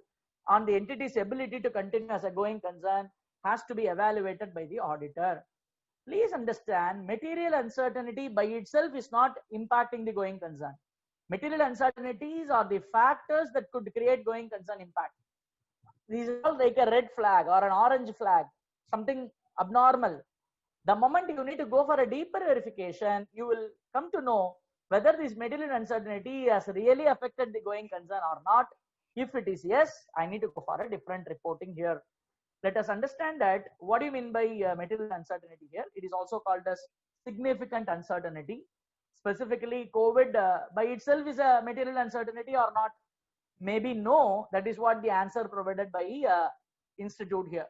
on the entity's ability to continue as a going concern, has to be evaluated by the auditor. Please understand, material uncertainty by itself is not impacting the going concern. Material uncertainties are the factors that could create going concern impact. These are all like a red flag or an orange flag, something abnormal. The moment you need to go for a deeper verification, you will come to know whether this material uncertainty has really affected the going concern or not. If it is yes, I need to go for a different reporting here. Let us understand that what do you mean by material uncertainty here? It is also called as significant uncertainty. Specifically, COVID by itself is a material uncertainty or not? Maybe no. That is what the answer provided by institute here.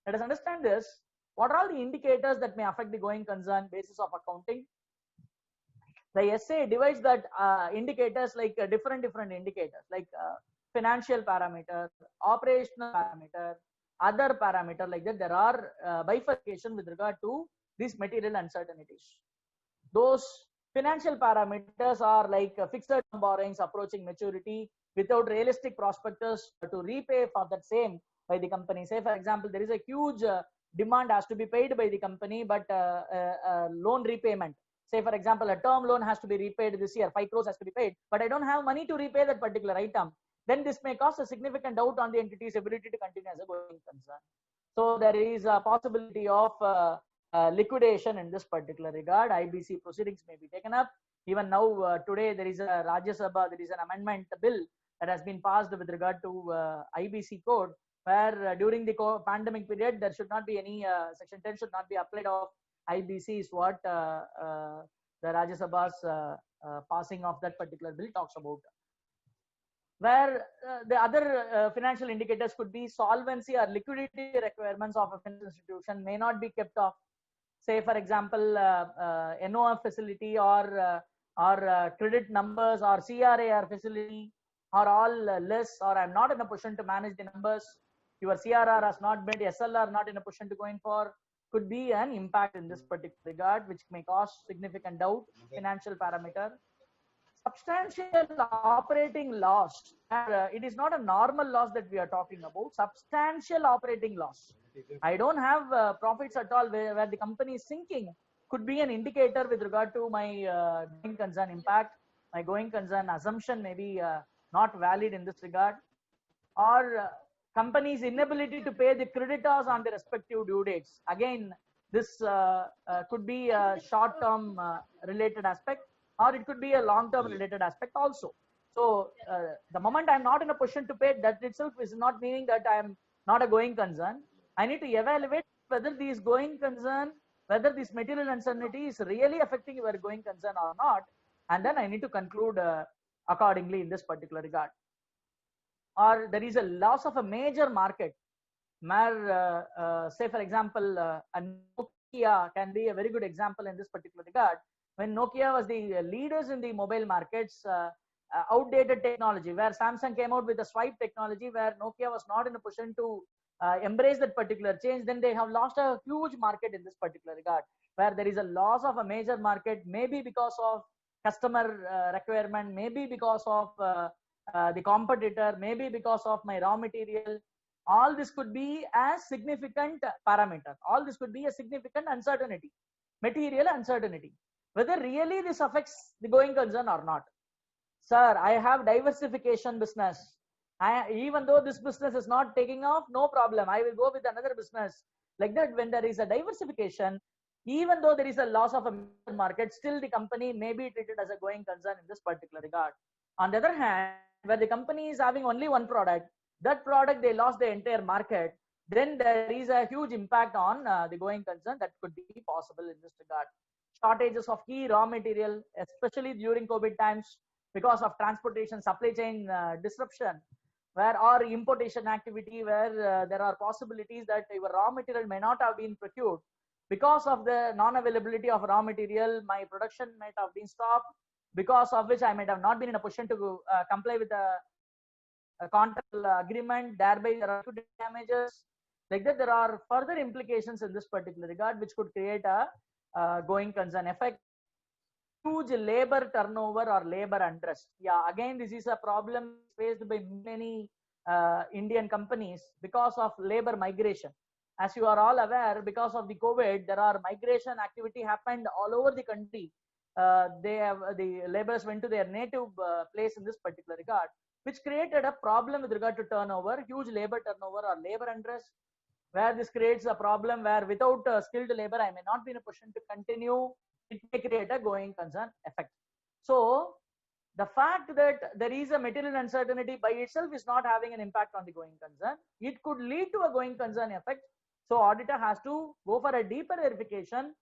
Let us understand this. What are all the indicators that may affect the going concern basis of accounting? The essay divides that indicators like different indicators like financial parameter, operational parameter, other parameter, like that. There are bifurcation with regard to these material uncertainties. Those financial parameters are like fixed borrowings approaching maturity without realistic prospectus to repay for that same by the company. Say for example, there is a huge demand has to be paid by the company, but loan repayment, say for example, a term loan has to be repaid this year, 5 crores has to be paid, but I don't have money to repay that particular item, then this may cause a significant doubt on the entity's ability to continue as a going concern. So there is a possibility of liquidation in this particular regard. IBC proceedings may be taken up. Even now, today there is a Rajya Sabha, there is an amendment bill that has been passed with regard to IBC code, where during the pandemic period there should not be any section 10 should not be applied of IBC is what the Rajya Sabha's passing of that particular bill talks about. Where the other financial indicators could be solvency or liquidity requirements of a financial institution may not be kept off. Say for example, NOF facility or credit numbers or CRAR facility are all less, or I'm not in a position to manage the numbers. Your CRR has not made, SLR not in a position to go in for, could be an impact in this particular regard, which may cause significant doubt. Financial parameter. Substantial operating loss. It is not a normal loss that we are talking about. Substantial operating loss. I don't have profits at all where the company is sinking. Could be an indicator with regard to my going concern impact. My going concern assumption may be not valid in this regard. Or company's inability to pay the creditors on the respective due dates. Again, this could be a short-term related aspect, or it could be a long-term related aspect also. So the moment I'm not in a position to pay, that itself is not meaning that I am not a going concern. I need to evaluate whether these going concern, whether this material uncertainty is really affecting your going concern or not, and then I need to conclude accordingly in this particular regard. Or there is a loss of a major market, where say for example, a Nokia can be a very good example in this particular regard. When Nokia was the leaders in the mobile markets, outdated technology, where Samsung came out with the swipe technology, where Nokia was not in a position to embrace that particular change, then they have lost a huge market in this particular regard, where there is a loss of a major market, maybe because of customer requirement, maybe because of the competitor, maybe because of my raw material. All this could be a significant parameter. All this could be a significant uncertainty, material uncertainty, whether really this affects the going concern or not. Sir, I have diversification business. Even though this business is not taking off, no problem. I will go with another business. Like that, when there is a diversification, even though there is a loss of a market, still the company may be treated as a going concern in this particular regard. On the other hand, where the company is having only one product, that product they lost the entire market, then there is a huge impact on the going concern that could be possible in this regard. Shortages of key raw material, especially during COVID times, because of transportation supply chain disruption, where or importation activity, where there are possibilities that your raw material may not have been procured. Because of the non-availability of raw material, my production might have been stopped, because of which I might have not been in a position to comply with a contract agreement. Thereby, there are damages. Like that, there are further implications in this particular regard, which could create a going concern effect. Huge labor turnover or labor unrest. Yeah, again, this is a problem faced by many Indian companies because of labor migration. As you are all aware, because of the COVID, there are migration activity happened all over the country. The laborers went to their native place in this particular regard, which created a problem with regard to turnover, huge labor turnover or labor unrest, where this creates a problem where without skilled labor, I may not be in a position to continue. It may create a going concern effect. So the fact that there is a material uncertainty by itself is not having an impact on the going concern. It could lead to a going concern effect. So auditor has to go for a deeper verification.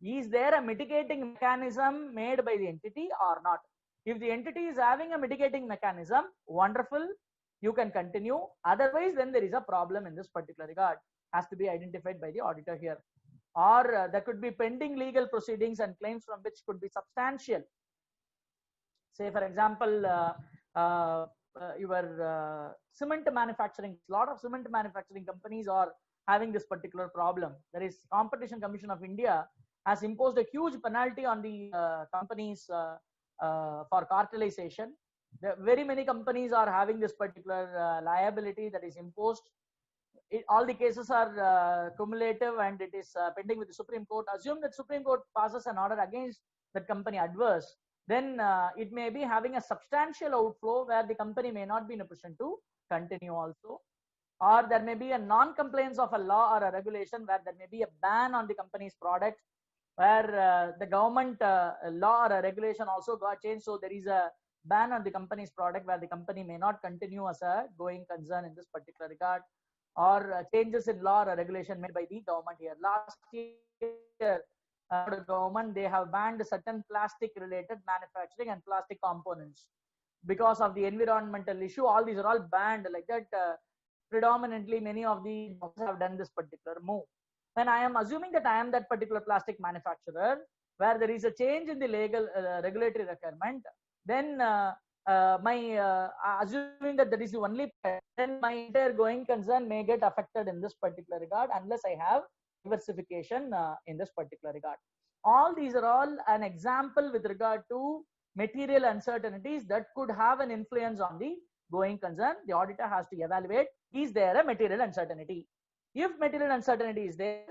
Is there a mitigating mechanism made by the entity or not? If the entity is having a mitigating mechanism, wonderful, you can continue. Otherwise, then there is a problem in this particular regard, has to be identified by the auditor here. Or there could be pending legal proceedings and claims from which could be substantial. Say, for example, your cement manufacturing, a lot of cement manufacturing companies are having this particular problem. There is Competition Commission of India has imposed a huge penalty on the companies for cartelization. Very many companies are having this particular liability that is imposed. All the cases are cumulative and it is pending with the Supreme Court. Assume that Supreme Court passes an order against that company adverse, then it may be having a substantial outflow where the company may not be in a position to continue also. Or there may be a non-compliance of a law or a regulation where there may be a ban on the company's product, where the government law or a regulation also got changed. So there is a ban on the company's product where the company may not continue as a going concern in this particular regard. Or changes in law or regulation made by the government here. Last year, the government, they have banned certain plastic related manufacturing and plastic components because of the environmental issue. All these are all banned like that. Predominantly, many of the have done this particular move. When I am assuming that I am that particular plastic manufacturer, where there is a change in the legal regulatory requirement, then assuming that that is the only, then my entire going concern may get affected in this particular regard unless I have diversification in this particular regard. All these are all an example with regard to material uncertainties that could have an influence on the going concern. The auditor has to evaluate, is there a material uncertainty? If material uncertainty is there,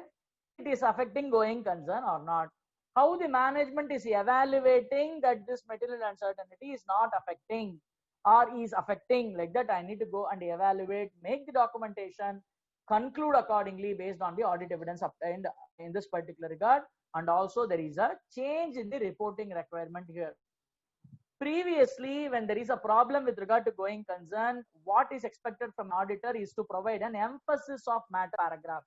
it is affecting going concern or not. How the management is evaluating that this material uncertainty is not affecting or is affecting, like that I need to go and evaluate, make the documentation, conclude accordingly based on the audit evidence obtained in this particular regard. And also there is a change in the reporting requirement here. Previously, when there is a problem with regard to going concern, what is expected from auditor is to provide an emphasis of matter paragraph.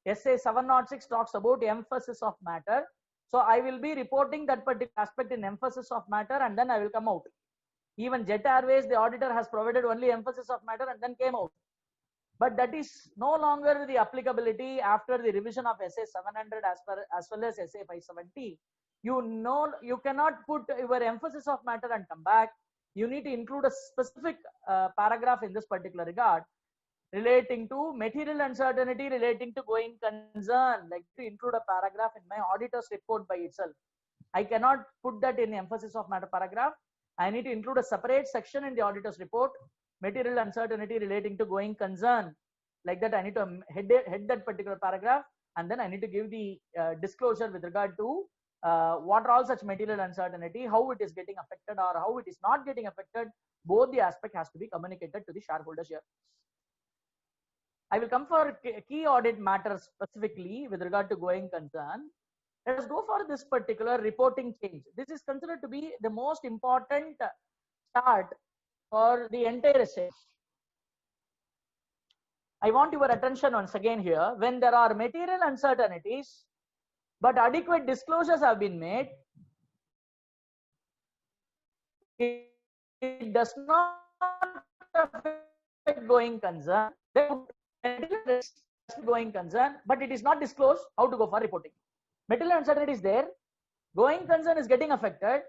SA 706 talks about emphasis of matter. So I will be reporting that particular aspect in emphasis of matter and then I will come out. Even Jet Airways, the auditor has provided only emphasis of matter and then came out. but that is no longer the applicability after the revision of SA 700 as well as SA 570. You cannot put your emphasis of matter and come back. You need to include a specific paragraph in this particular regard relating to material uncertainty relating to going concern, like to include a paragraph in my auditor's report by itself. I cannot put that in emphasis of matter paragraph. I need to include a separate section in the auditor's report, material uncertainty relating to going concern. Like that, I need to head that particular paragraph, and then I need to give the disclosure with regard to what are all such material uncertainty, how it is getting affected or how it is not getting affected. Both the aspect has to be communicated to the shareholders here. I will come for key audit matters specifically with regard to going concern. Let us go for this particular reporting change. This is considered to be the most important start for the entire essay. I want your attention once again here. When there are material uncertainties, but adequate disclosures have been made, it does not affect going concern. Going concern, but it is not disclosed. How to go for reporting? Material uncertainty is there. Going concern is getting affected.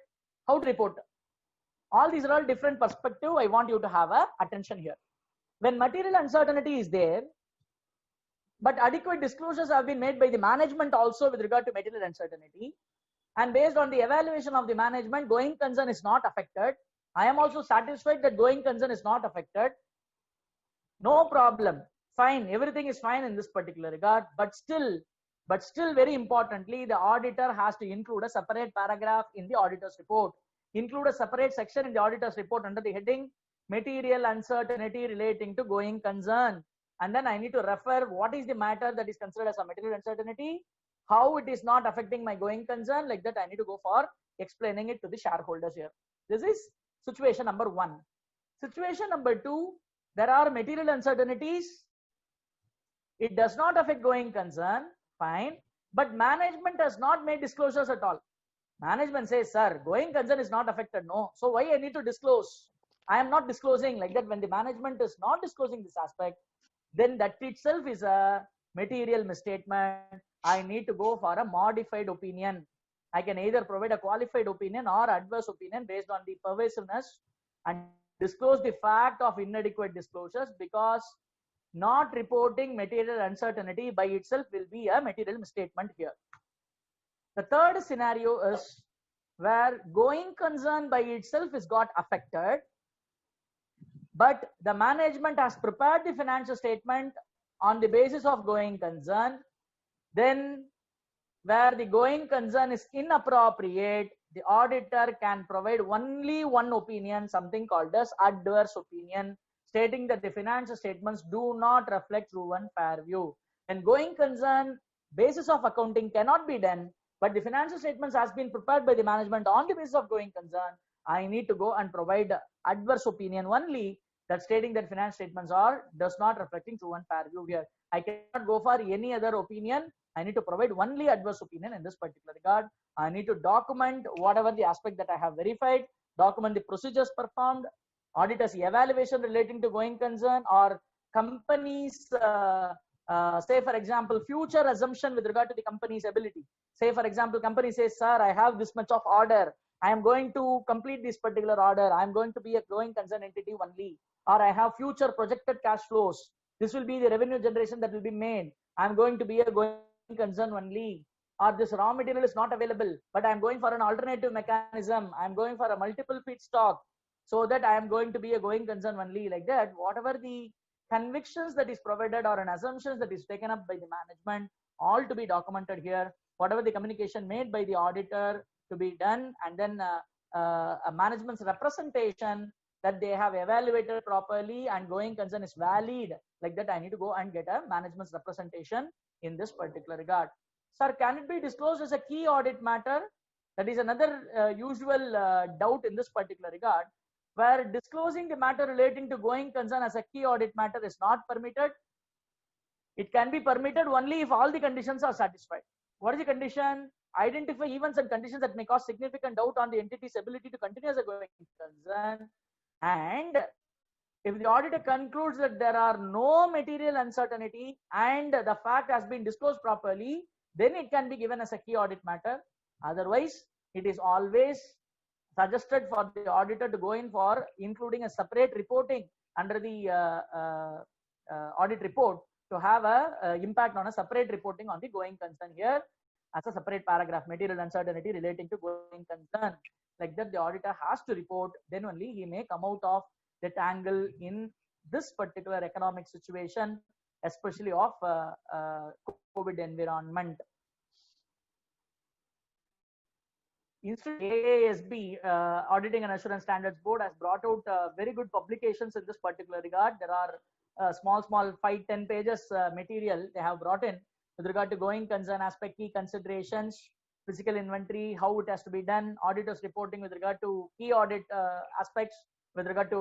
How to report? All these are all different perspective. I want you to have attention here. When material uncertainty is there, but adequate disclosures have been made by the management also with regard to material uncertainty, and based on the evaluation of the management, going concern is not affected. I am also satisfied that going concern is not affected. No problem. Fine. Everything is fine in this particular regard, but still very importantly, the auditor has to include a separate paragraph in the auditor's report. Include a separate section in the auditor's report under the heading material uncertainty relating to going concern. And then I need to refer what is the matter that is considered as a material uncertainty, how it is not affecting my going concern. Like that, I need to go for explaining it to the shareholders here. This is situation number 1. Situation number 2, there are material uncertainties. It does not affect going concern. Fine. But management has not made disclosures at all. Management says, sir, going concern is not affected. No. So why I need to disclose? I am not disclosing. Like that, when the management is not disclosing this aspect, then that itself is a material misstatement. I need to go for a modified opinion. I can either provide a qualified opinion or adverse opinion based on the pervasiveness and disclose the fact of inadequate disclosures, because not reporting material uncertainty by itself will be a material misstatement here. The third scenario is where going concern by itself is got affected, but the management has prepared the financial statement on the basis of going concern. Then where the going concern is inappropriate, the auditor can provide only one opinion, something called as adverse opinion, stating that the financial statements do not reflect true and fair view. And going concern basis of accounting cannot be done, but the financial statements has been prepared by the management on the basis of going concern. I need to go and provide adverse opinion only, that stating that financial statements does not reflecting true and fair view here. I cannot go for any other opinion. I need to provide only adverse opinion in this particular regard. I need to document whatever the aspect that I have verified, document the procedures performed, auditor's evaluation relating to going concern, or company's say for example future assumption with regard to the company's ability. Say for example, company says, sir, I have this much of order, I am going to complete this particular order, I am going to be a going concern entity only, or I have future projected cash flows, this will be the revenue generation that will be made, I am going to be a going concern only, or this raw material is not available, but I am going for an alternative mechanism, I am going for a multiple feedstock, so that I am going to be a going concern only. Like that, whatever the convictions that is provided or an assumptions that is taken up by the management, all to be documented here. Whatever the communication made by the auditor to be done, and then a management's representation that they have evaluated properly and going concern is valid. Like that, I need to go and get a management's representation in this particular regard. Sir, can it be disclosed as a key audit matter? That is another usual doubt in this particular regard, where disclosing the matter relating to going concern as a key audit matter is not permitted. It can be permitted only if all the conditions are satisfied. What is the condition? Identify events and conditions that may cause significant doubt on the entity's ability to continue as a going concern, and If the auditor concludes that there are no material uncertainty and the fact has been disclosed properly, then it can be given as a key audit matter. Otherwise, it is always suggested for the auditor to go in for including a separate reporting under the audit report to have a impact on a separate reporting on the going concern here as a separate paragraph, material uncertainty relating to going concern. Like that, the auditor has to report, then only he may come out of that angle in this particular economic situation, especially of COVID environment. AASB, Auditing and Assurance Standards Board, has brought out very good publications in this particular regard. There are small 5-10 pages material they have brought in with regard to going concern aspect, key considerations, physical inventory, how it has to be done, auditors reporting with regard to key audit aspects, with regard to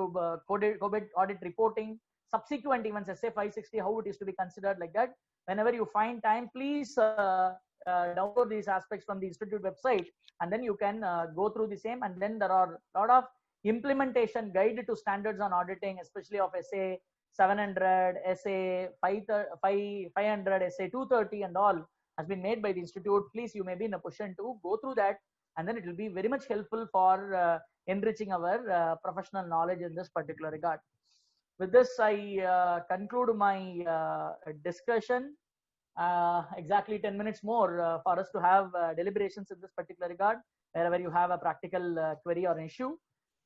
COVID audit reporting, subsequent events, SA 560, how it is to be considered, like that. Whenever you find time, please download these aspects from the institute website, and then you can go through the same. And then there are a lot of implementation guide to standards on auditing, especially of SA 700, SA 500, SA 230 and all has been made by the institute. Please, you may be in a position to go through that, and then it will be very much helpful for enriching our professional knowledge in this particular regard. With this, I conclude my discussion. Exactly 10 minutes more for us to have deliberations in this particular regard, wherever you have a practical query or issue.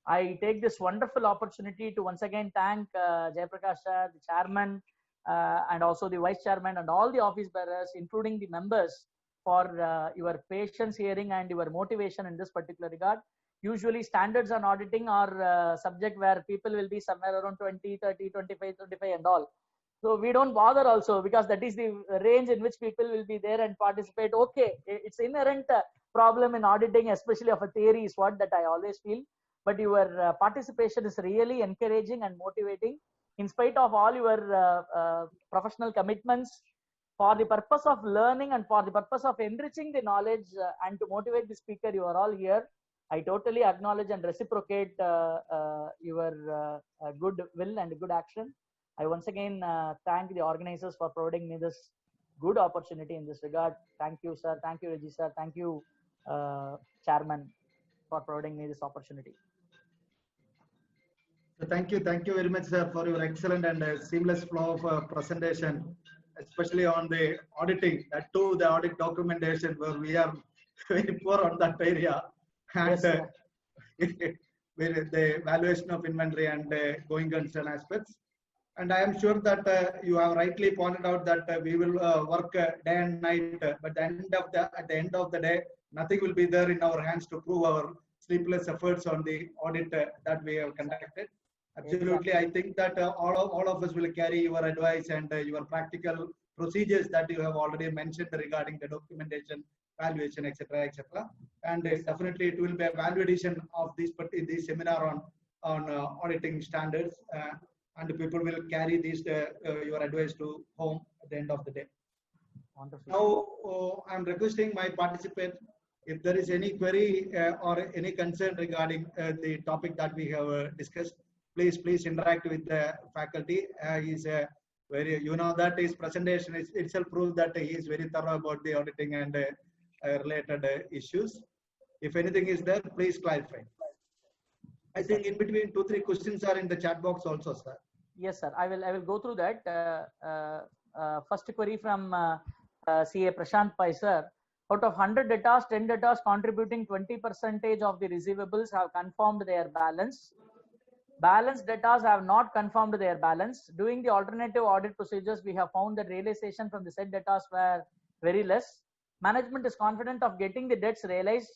I take this wonderful opportunity to once again thank Jayaprakash sir, the chairman, and also the vice chairman and all the office bearers, including the members, for your patience hearing and your motivation in this particular regard. Usually standards on auditing are subject where people will be somewhere around 20, 30, 25 and all. So we don't bother also, because that is the range in which people will be there and participate. Okay, it's inherent problem in auditing, especially of a theory, is what that I always feel. But your participation is really encouraging and motivating. In spite of all your professional commitments, for the purpose of learning and for the purpose of enriching the knowledge and to motivate the speaker, you are all here. I totally acknowledge and reciprocate your good will and good action. I once again thank the organizers for providing me this good opportunity in this regard. Thank you, sir. Thank you, Reggie, sir. Thank you, Chairman, for providing me this opportunity. So thank you very much, sir, for your excellent and seamless flow of presentation, especially on the auditing, that too the audit documentation, where we are very poor on that area. And Yes, the evaluation of inventory and going concern aspects. And I am sure that you have rightly pointed out that we will work day and night, but at the end of the day, nothing will be there in our hands to prove our sleepless efforts on the audit that we have conducted. Absolutely, I think that all of us will carry your advice and your practical procedures that you have already mentioned regarding the documentation, valuation, etc., etc. And definitely, it will be a value addition of this seminar on auditing standards. And people will carry these your advice to home at the end of the day. wonderful. Now, I'm requesting my participant, if there is any query or any concern regarding the topic that we have discussed, please interact with the faculty. He's very, that his presentation itself proves that he is very thorough about the auditing and related issues. If anything is there, please clarify. I think in between 2-3 questions are in the chat box also, sir. Yes, sir. I will go through that. First query from CA Prashant Pai, sir. Out of 100 debtors, 10 debtors contributing 20% of the receivables have confirmed their balance. Balance debtors have not confirmed their balance. Doing the alternative audit procedures, we have found that realization from the said debtors were very less. Management is confident of getting the debts realized.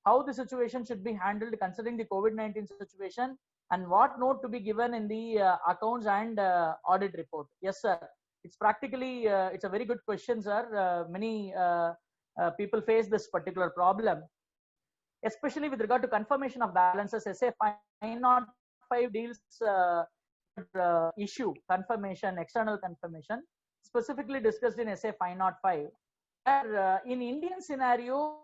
How the situation should be handled considering the COVID-19 situation, and what note to be given in the accounts and audit report? Yes, sir. It's practically, it's a very good question, sir. Many people face this particular problem, especially with regard to confirmation of balances. SA 505 deals issue confirmation, external confirmation, specifically discussed in SA 505. In Indian scenario,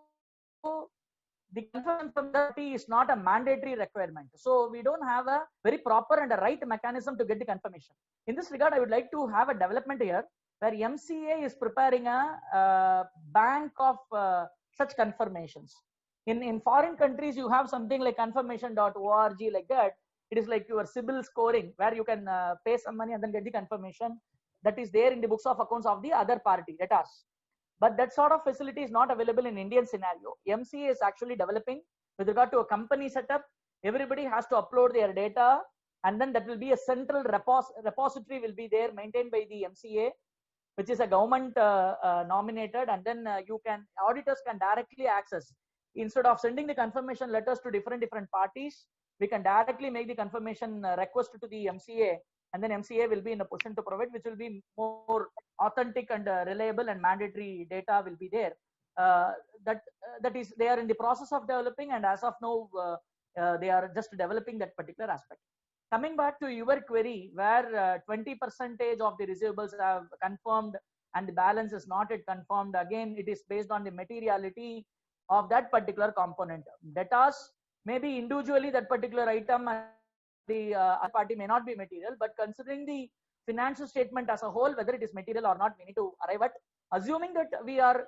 the confirmation from the party is not a mandatory requirement. So we don't have a very proper and a right mechanism to get the confirmation. In this regard, I would like to have a development here where MCA is preparing a bank of such confirmations. In foreign countries, you have something like confirmation.org like that. It is like your CIBIL scoring where you can pay some money and then get the confirmation that is there in the books of accounts of the other party, debtors. But that sort of facility is not available in Indian scenario. MCA is actually developing with regard to a company setup. Everybody has to upload their data, and then that will be a central repository will be there maintained by the MCA, which is a government nominated, and then auditors can directly access. Instead of sending the confirmation letters to different parties, we can directly make the confirmation request to the MCA, and then MCA will be in a position to provide, which will be more authentic and reliable, and mandatory data will be there. That is, they are in the process of developing, and as of now, they are just developing that particular aspect. Coming back to your query, where 20% of the receivables have confirmed and the balance is not yet confirmed, again, it is based on the materiality of that particular component. Debtors, maybe individually that particular item and the other party may not be material, but considering the financial statement as a whole, whether it is material or not, we need to arrive at, assuming that we are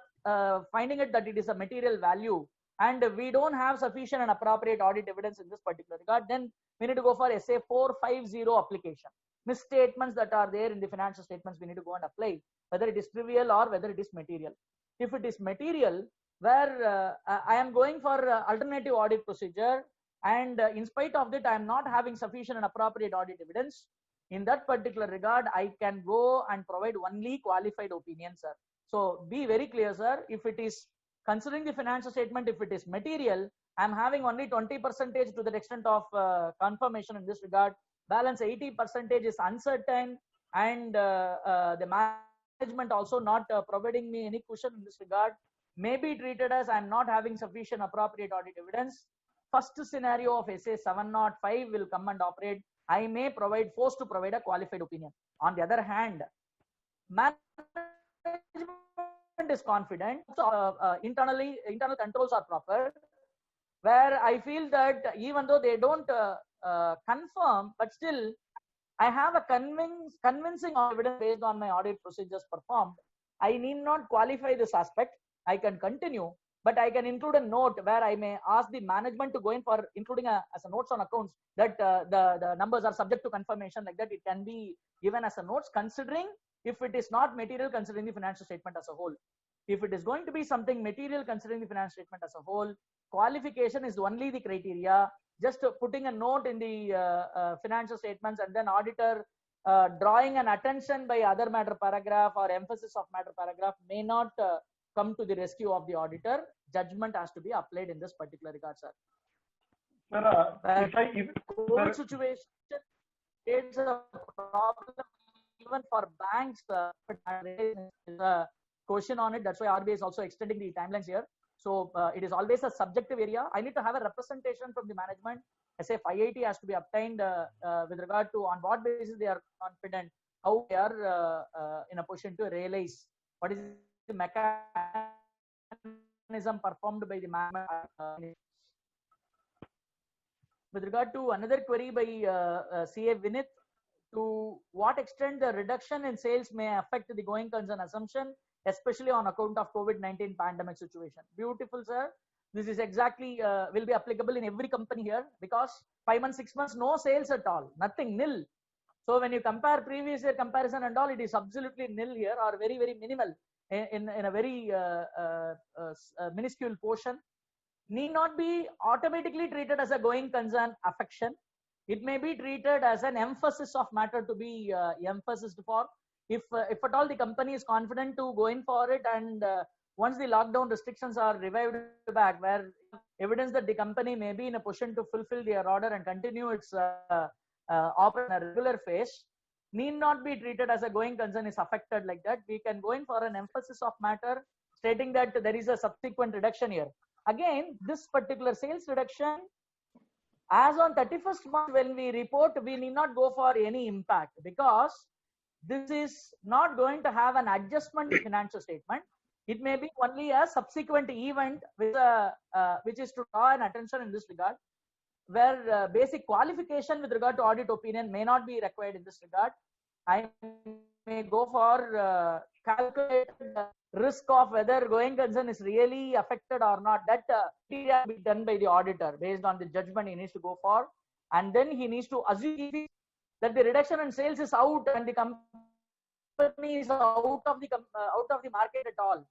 finding it that it is a material value, and we don't have sufficient and appropriate audit evidence in this particular regard, then we need to go for SA 450 application. Misstatements that are there in the financial statements, we need to go and apply, whether it is trivial or whether it is material. If it is material, where I am going for alternative audit procedure, and in spite of that, I am not having sufficient and appropriate audit evidence, in that particular regard, I can go and provide only qualified opinion, sir. So be very clear, sir. If it is considering the financial statement, if it is material, I am having only 20% to the extent of confirmation in this regard. Balance 80% is uncertain, and the management also not providing me any cushion in this regard, may be treated as I am not having sufficient appropriate audit evidence. First scenario of SA 705 will come and operate. I may forced to provide a qualified opinion. On the other hand, management is confident. So internal controls are proper, where I feel that even though they don't confirm, but still I have a convincing evidence based on my audit procedures performed. I need not qualify this aspect. I can continue, but I can include a note where I may ask the management to go in for including as a notes on accounts that the numbers are subject to confirmation, like that. It can be given as a notes, considering if it is not material, considering the financial statement as a whole. If it is going to be something material, considering the financial statement as a whole, qualification is only the criteria. Just putting a note in the financial statements, and then auditor drawing an attention by other matter paragraph or emphasis of matter paragraph may not come to the rescue of the auditor. Judgment has to be applied in this particular regard, sir. COVID situation is a problem even for banks. A question on it. That's why RBI is also extending the timelines here. So it is always a subjective area. I need to have a representation from the management. SA 580 has to be obtained with regard to on what basis they are confident, how they are in a position to realize what is the mechanism performed by the management. With regard to another query by CA Vinith, to what extent the reduction in sales may affect the going concern assumption, especially on account of COVID-19 pandemic situation. Beautiful, sir. This is exactly will be applicable in every company here, because 5 months, 6 months, no sales at all, nothing, nil. So when you compare previous year comparison and all, it is absolutely nil here, or very, very minimal in a very minuscule portion. Need not be automatically treated as a going concern affection. It may be treated as an emphasis of matter to be emphasized for. If at all the company is confident to go in for it, and once the lockdown restrictions are revived back, where evidence that the company may be in a position to fulfill their order and continue its operation in a regular phase, need not be treated as a going concern is affected like that. We can go in for an emphasis of matter, stating that there is a subsequent reduction here. Again, this particular sales reduction, as on 31st March when we report, we need not go for any impact, because this is not going to have an adjustment in financial statement. It may be only a subsequent event which is to draw an attention in this regard, where basic qualification with regard to audit opinion may not be required in this regard. I may go for calculated risk of whether going concern is really affected or not. That will be done by the auditor based on the judgment he needs to go for, and then he needs to assume that the reduction in sales is out and the company is out of the market at all.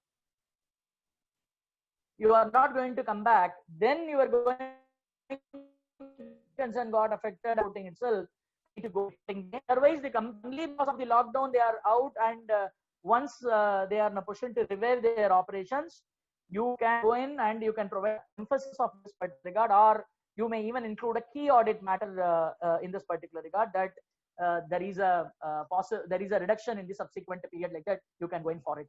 You are not going to come back. Then you are going concern got affected outing itself. To go otherwise the company, because of the lockdown, they are out, and once they are in a position to revive their operations, you can go in and you can provide emphasis of this regard, or you may even include a key audit matter in this particular regard, that there is a reduction in the subsequent period, like that you can go in for it.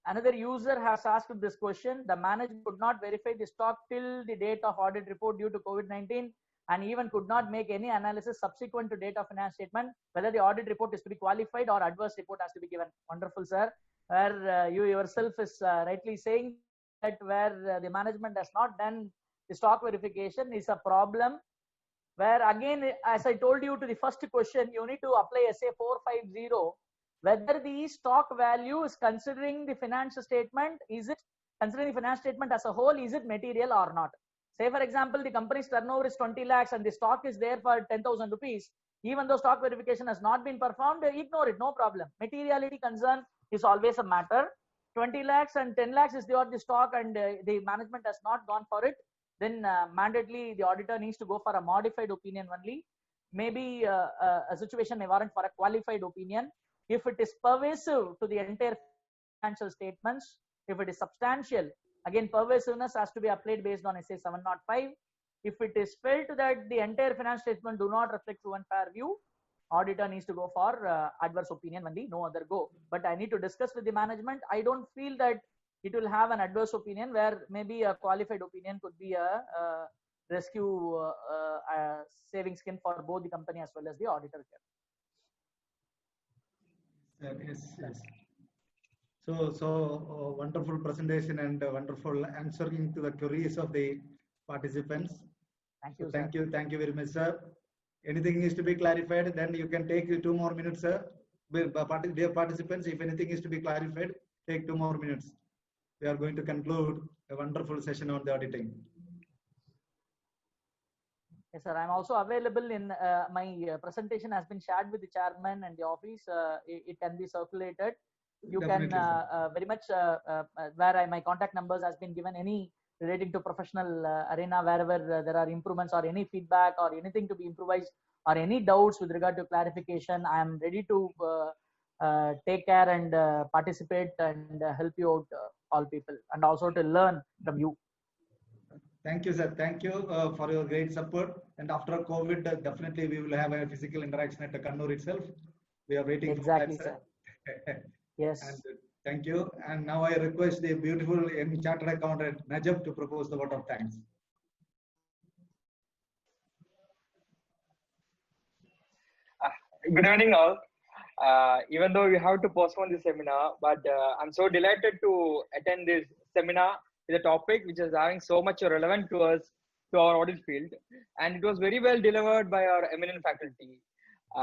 Another user has asked this question: the manager could not verify the stock till the date of audit report due to COVID-19, and even could not make any analysis subsequent to date of finance statement, whether the audit report is to be qualified or adverse report has to be given. Wonderful, sir. Where you yourself is rightly saying that where the management has not done the stock verification is a problem. Where again, as I told you to the first question, you need to apply SA 450, whether the stock value is considering the financial statement, is it considering the financial statement as a whole, is it material or not? Say for example, the company's turnover is 20 lakhs and the stock is there for 10,000 rupees. Even though stock verification has not been performed, ignore it, no problem. Materiality concern is always a matter. 20 lakhs and 10 lakhs is the stock, and the management has not gone for it. Then mandatorily the auditor needs to go for a modified opinion only. Maybe a situation may warrant for a qualified opinion. If it is pervasive to the entire financial statements, if it is substantial, again, pervasiveness has to be applied based on SA 705. If it is felt that the entire financial statement do not reflect true and fair view, auditor needs to go for adverse opinion only, no other go. But I need to discuss with the management. I don't feel that it will have an adverse opinion, where maybe a qualified opinion could be a rescue saving skin for both the company as well as the auditor. Yes. So wonderful presentation and wonderful answering to the queries of the participants. Thank you. Thank you very much, sir. Anything is to be clarified, then you can take 2 more minutes, sir. Dear participants, if anything is to be clarified, take 2 more minutes. We are going to conclude a wonderful session on the auditing. Yes, sir. I'm also available in my presentation has been shared with the chairman and the office. It can be circulated. You Definitely, can very much where my contact numbers has been given, any relating to professional arena, wherever there are improvements or any feedback or anything to be improvised or any doubts with regard to clarification, I am ready to take care and participate and help you out, all people, and also to learn from you. Thank you, sir. Thank you for your great support. And after COVID, definitely we will have a physical interaction at the Kannur itself. We are waiting exactly, for that, sir. Yes. And thank you. And now I request the beautiful young chartered accountant Najab to propose the vote of thanks. Good evening, all. Even though we have to postpone this seminar, but I'm so delighted to attend this seminar with a topic which is having so much relevant to us, to our audit field, and it was very well delivered by our eminent faculty.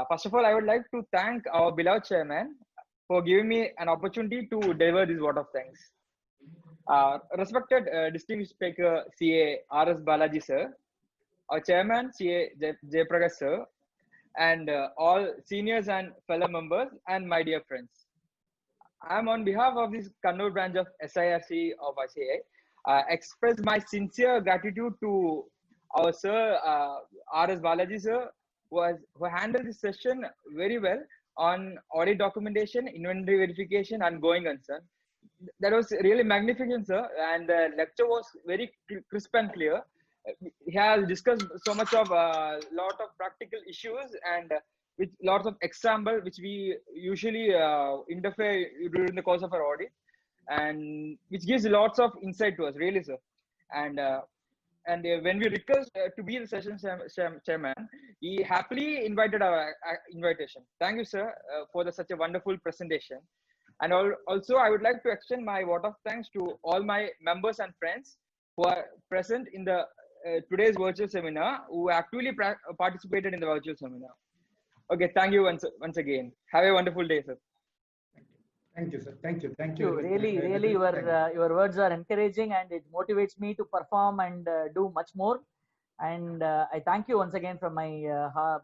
First of all, I would like to thank our beloved chairman for giving me an opportunity to deliver this vote of thanks. Respected distinguished speaker CA R.S. Balaji sir, our chairman CA Jayaprakash sir, and all seniors and fellow members, and my dear friends. I am on behalf of this Kannur branch of SIRC of ICAI, express my sincere gratitude to our sir R.S. Balaji sir, who handled this session very well on audit documentation, inventory verification, and going concern. That was really magnificent, sir, and the lecture was very crisp and clear. He has discussed so much of lot of practical issues and with lots of example which we usually interfere during the course of our audit, and which gives lots of insight to us, really, sir. And when we request to be the session chairman, he happily invited our invitation. Thank you, sir, for such a wonderful presentation. And also, I would like to extend my vote of thanks to all my members and friends who are present in the today's virtual seminar, who actively participated in the virtual seminar. Okay, thank you once again. Have a wonderful day, sir. Thank you, sir. Thank you. Thank you. you. Really, your words are encouraging and it motivates me to perform and do much more. And I thank you once again from my heart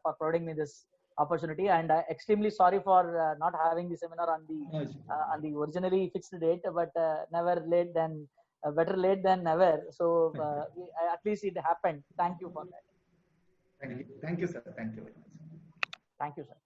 for providing me this opportunity. And extremely sorry for not having the seminar on the originally fixed date, but never late than better late than never. So at least it happened. Thank you for that. Thank you, sir. Thank you very much. Thank you, sir.